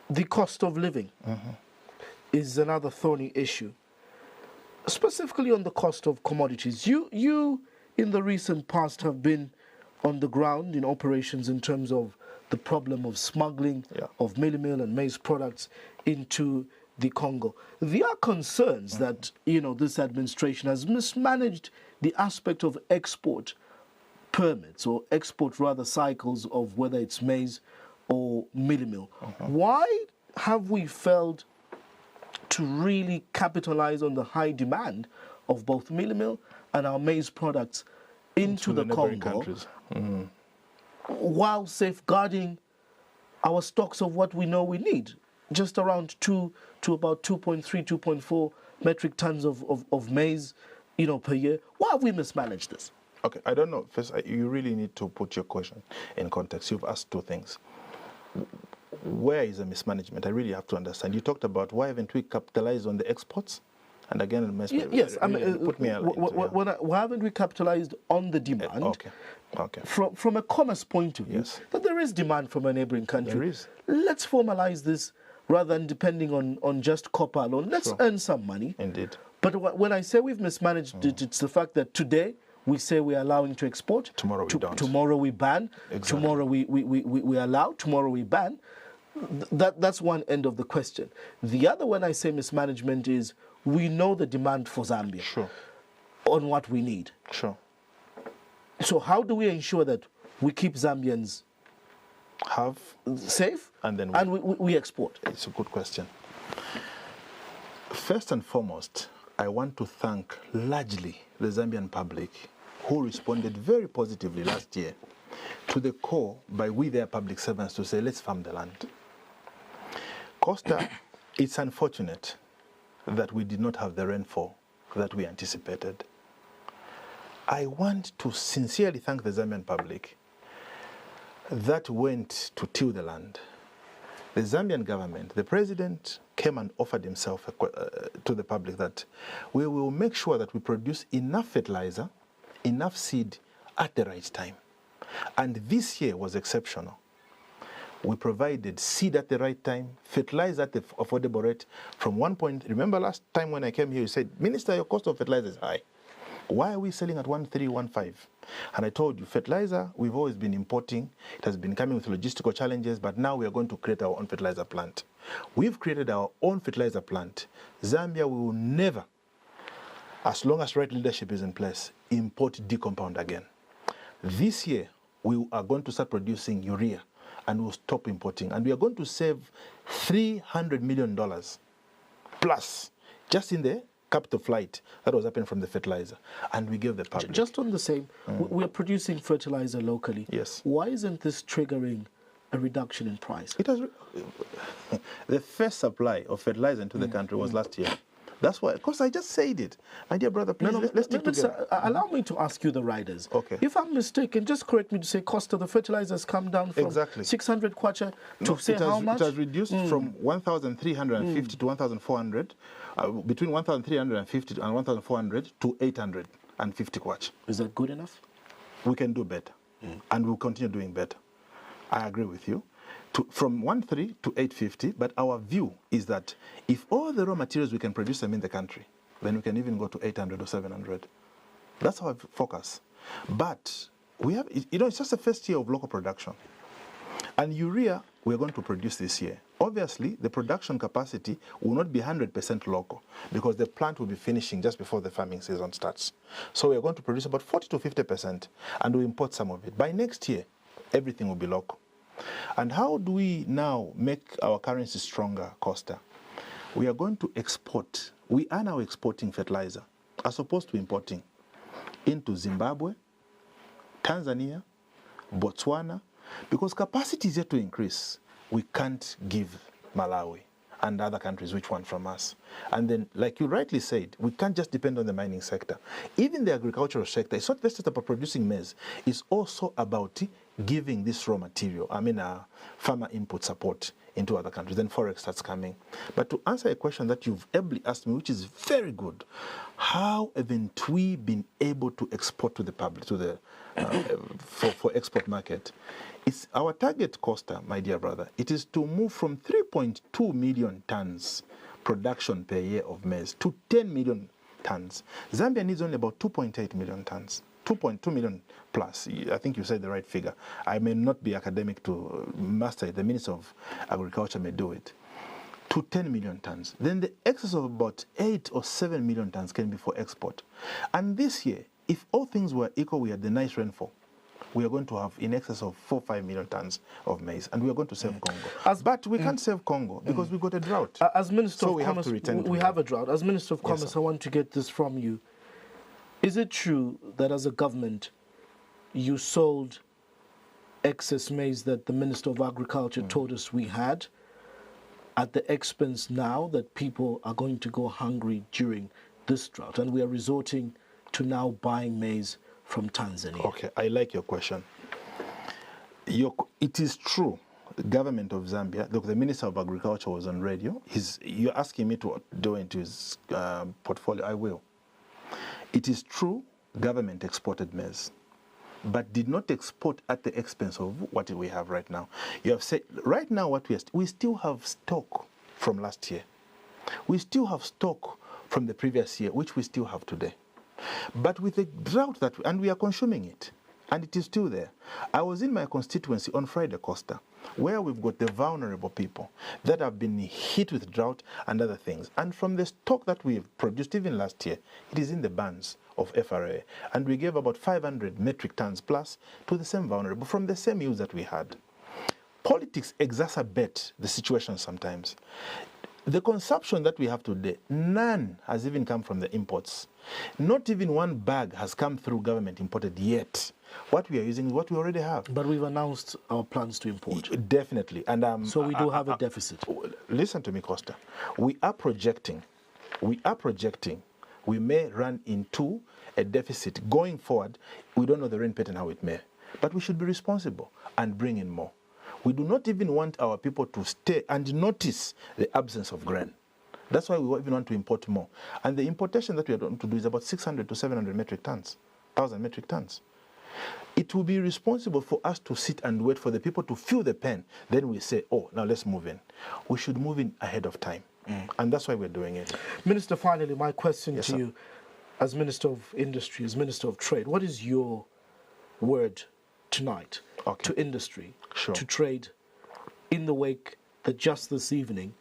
the cost of living is another thorny issue, specifically on the cost of commodities. You in the recent past, have been on the ground in operations in terms of the problem of smuggling of meal and maize products into the Congo. There are concerns that, this administration has mismanaged the aspect of export permits, or export rather cycles, of whether it's maize or meal. Why have we failed to really capitalize on the high demand of both meal and our maize products into the Congo, while safeguarding our stocks of what we know we need, just around 2 to about 2.3, 2.4 metric tons of maize, per year? Why have we mismanaged this? Okay, I don't know. First, you really need to put your question in context. You've asked two things. Where is the mismanagement? I really have to understand. You talked about why haven't we capitalized on the exports? And again, yes, why haven't we capitalized on the demand? Okay. From a commerce point of view, that there is demand from a neighboring country. There is. Let's formalize this rather than depending on just copper alone. Let's earn some money. Indeed. But when I say we've mismanaged it, it's the fact that today we say we're allowing to export. Tomorrow we don't. Tomorrow we ban. Exactly. Tomorrow we allow. Tomorrow we ban. That's one end of the question. The other, when I say mismanagement, is we know the demand for Zambia on what we need. So how do we ensure that we keep Zambians safe and we export? It's a good question. First and foremost, I want to thank largely the Zambian public who responded very positively last year to the call by their public servants to say, let's farm the land. Costa, it's unfortunate that we did not have the rainfall that we anticipated. I want to sincerely thank the Zambian public that went to till the land. The Zambian government, the president, came and offered himself to the public that we will make sure that we produce enough fertilizer, enough seed at the right time. And this year was exceptional. We provided seed at the right time, fertilizer at the affordable rate from 1 point. Remember last time when I came here, you said, Minister, your cost of fertilizer is high. Why are we selling at 1.315? And I told you, fertilizer, we've always been importing. It has been coming with logistical challenges, but now we are going to create our own fertilizer plant. We've created our own fertilizer plant. Zambia will never, as long as right leadership is in place, import decompound again. This year, we are going to start producing urea, and we'll stop importing. And we are going to save $300 million plus just in the capital flight that was happening from the fertilizer. And we gave the public. Just on the same, we are producing fertilizer locally. Yes. Why isn't this triggering a reduction in price? It has. The first supply of fertilizer into the country was last year. That's why, of course, I just said it. My dear brother, please, let's stick together. Allow me to ask you the riders. Okay. If I'm mistaken, just correct me to say, Costa, the fertilizer has come down from 600 kwacha to how much? It has reduced from 1,350 to 1,400, between 1,350 and 1,400 to 850 kwacha. Is that good enough? We can do better, and we'll continue doing better. I agree with you. From 1.3 to 850, but our view is that if all the raw materials we can produce them in the country, then we can even go to 800 or 700. That's our focus. But we have, it's just the first year of local production. And urea, we're going to produce this year. Obviously, the production capacity will not be 100% local because the plant will be finishing just before the farming season starts. So we're going to produce about 40 to 50% and we import some of it. By next year, everything will be local. And how do we now make our currency stronger, Costa? We are going to export. We are now exporting fertilizer as opposed to importing into Zimbabwe, Tanzania, Botswana, because capacity is yet to increase. We can't give Malawi and other countries which want from us. And then, like you rightly said, we can't just depend on the mining sector. Even the agricultural sector, it's not just about producing maize, it's also about giving this raw material, farmer input support into other countries. Then Forex starts coming. But to answer a question that you've ably asked me, which is very good, how haven't we been able to export to the public, for export market? It's our target, Costa, my dear brother. It is to move from 3.2 million tons production per year of maize to 10 million tons. Zambia needs only about 2.8 million tons, 2.2 million plus. I think you said the right figure. I may not be academic to master it. The Minister of Agriculture may do it. To 10 million tons. Then the excess of about 8 or 7 million tons can be for export. And this year, if all things were equal, we had the nice rainfall, we are going to have in excess of 4-5 million tons of maize, and we are going to save Congo. But we can't save Congo because we've got a drought. As Minister so of we Commerce, have to return to we have a drought. As Minister of Commerce, yes, I want to get this from you. Is it true that as a government, you sold excess maize that the Minister of Agriculture told us we had at the expense now that people are going to go hungry during this drought, and we are resorting to now buying maize from Tanzania? Okay, I like your question. It is true. The government of Zambia, look, the Minister of Agriculture was on radio. You're asking me to do into his portfolio. I will. It is true, government exported maize, but did not export at the expense of what we have right now. You have said, right now what we still have stock from last year. We still have stock from the previous year, which we still have today. But with the drought and we are consuming it, and it is still there. I was in my constituency on Friday, Costa, where we've got the vulnerable people that have been hit with drought and other things. And from the stock that we've produced even last year, it is in the bands of FRA. And we gave about 500 metric tons plus to the same vulnerable from the same use that we had. Politics exacerbate the situation sometimes. The consumption that we have today, none has even come from the imports. Not even one bag has come through government imported yet. What we are using is what we already have. But we've announced our plans to import. Definitely. And so we do have a deficit. Listen to me, Costa. We are projecting, we may run into a deficit going forward. We don't know the rain pattern, how it may. But we should be responsible and bring in more. We do not even want our people to stay and notice the absence of grain. That's why we even want to import more. And the importation that we are going to do is about 600 to 700 metric tons, 1,000 metric tons. It will be responsible for us to sit and wait for the people to feel the pain. Then we say, oh, now let's move in. We should move in ahead of time. And that's why we're doing it. Minister, finally, my question to you, as Minister of Industry, as Minister of Trade, what is your word tonight to industry, to trade, in the wake that just this evening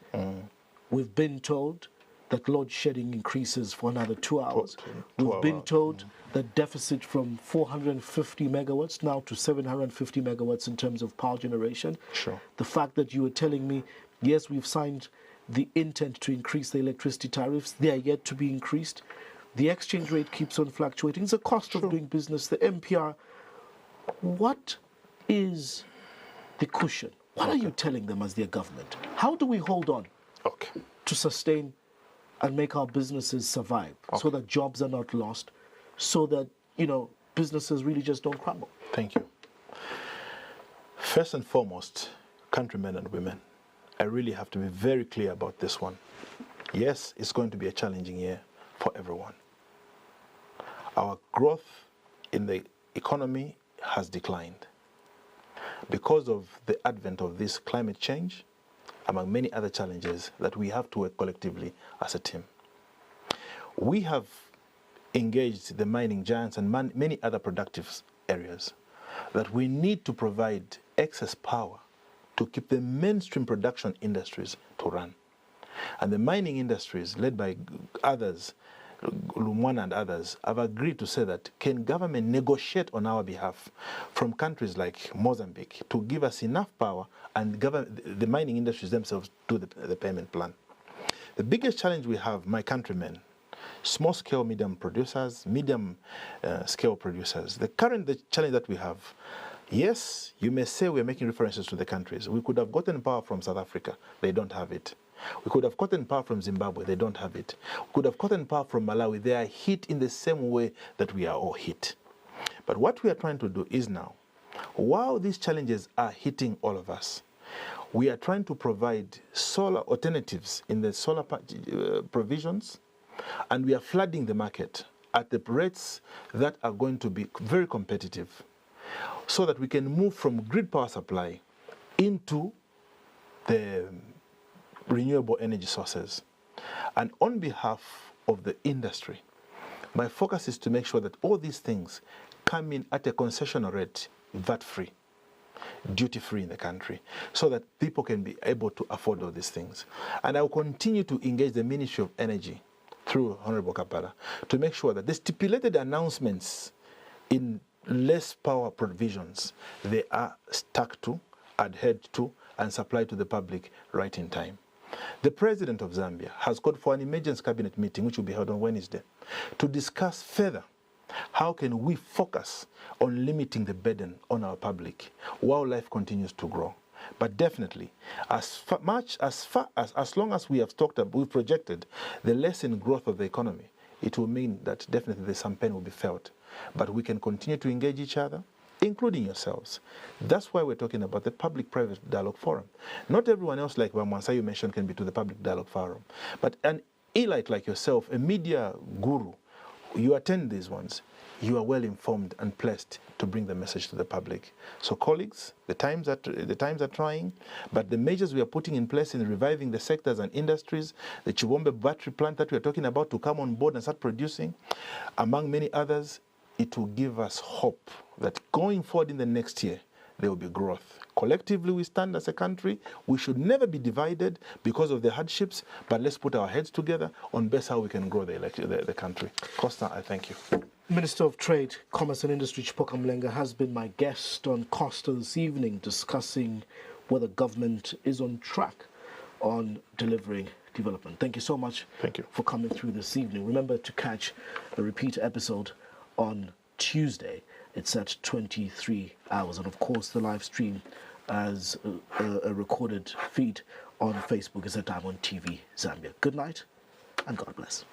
we've been told that load shedding increases for another 2 hours. We've been told that deficit from 450 megawatts now to 750 megawatts in terms of power generation. The fact that you were telling me, yes, we've signed the intent to increase the electricity tariffs. They are yet to be increased. The exchange rate keeps on fluctuating. It's a cost of doing business. The MPR. What is the cushion? What are you telling them as their government? How do we hold on to sustain and make our businesses survive so that jobs are not lost, so that, businesses really just don't crumble? Thank you. First and foremost, countrymen and women, I really have to be very clear about this one. Yes, it's going to be a challenging year for everyone. Our growth in the economy has declined because of the advent of this climate change, among many other challenges that we have to work collectively as a team. We have engaged the mining giants and many other productive areas that we need to provide excess power to keep the mainstream production industries to run. And the mining industries, led by others, Lumwana and others, have agreed to say that can government negotiate on our behalf from countries like Mozambique to give us enough power and the mining industries themselves do the payment plan. The biggest challenge we have, my countrymen, small-scale, medium producers, medium-scale producers, the challenge that we have, yes, you may say we're making references to the countries. We could have gotten power from South Africa. They don't have it. We could have gotten power from Zimbabwe. They don't have it. We could have gotten power from Malawi. They are hit in the same way that we are all hit. But what we are trying to do is now, while these challenges are hitting all of us, we are trying to provide solar alternatives in the solar provisions, and we are flooding the market at the rates that are going to be very competitive so that we can move from grid power supply into the renewable energy sources. And on behalf of the industry, my focus is to make sure that all these things come in at a concessional rate, VAT-free, duty-free in the country, so that people can be able to afford all these things. And I will continue to engage the Ministry of Energy through Honorable Kapara to make sure that the stipulated announcements in less power provisions, they are stuck to, adhered to, and supplied to the public right in time. The President of Zambia has called for an emergency cabinet meeting, which will be held on Wednesday, to discuss further how can we focus on limiting the burden on our public while life continues to grow. But definitely, as long as we have we've projected the less in growth of the economy, it will mean that definitely some pain will be felt. But we can continue to engage each other, including yourselves. That's why we're talking about the Public-Private Dialogue Forum. Not everyone else, like Mwansa you mentioned, can be to the Public Dialogue Forum. But an elite like yourself, a media guru, you attend these ones, you are well informed and placed to bring the message to the public. So colleagues, the times are trying, but the measures we are putting in place in reviving the sectors and industries, the Chibombe battery plant that we are talking about to come on board and start producing, among many others, it will give us hope that going forward in the next year, there will be growth. Collectively, we stand as a country. We should never be divided because of the hardships, but let's put our heads together on best how we can grow the country. Costa, I thank you. Minister of Trade, Commerce and Industry Chipoka Mulenga has been my guest on Costa this evening, discussing whether government is on track on delivering development. Thank you so much for coming through this evening. Remember to catch a repeat episode on Tuesday. It's at 23 hours. And of course, the live stream as a recorded feed on Facebook is at Diamond TV Zambia. Good night and God bless.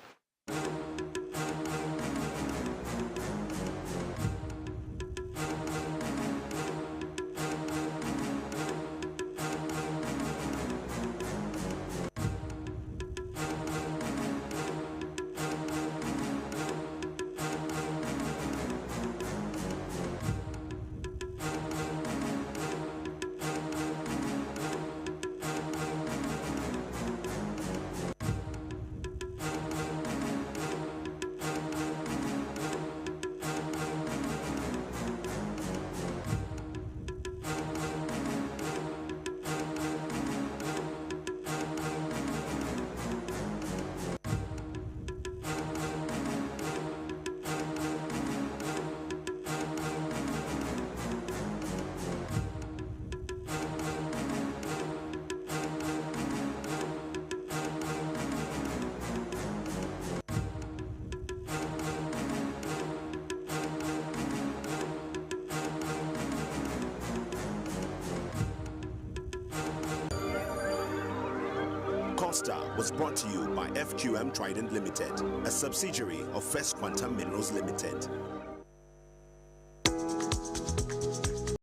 Costa was brought to you by FQM Trident Limited, a subsidiary of First Quantum Minerals Limited.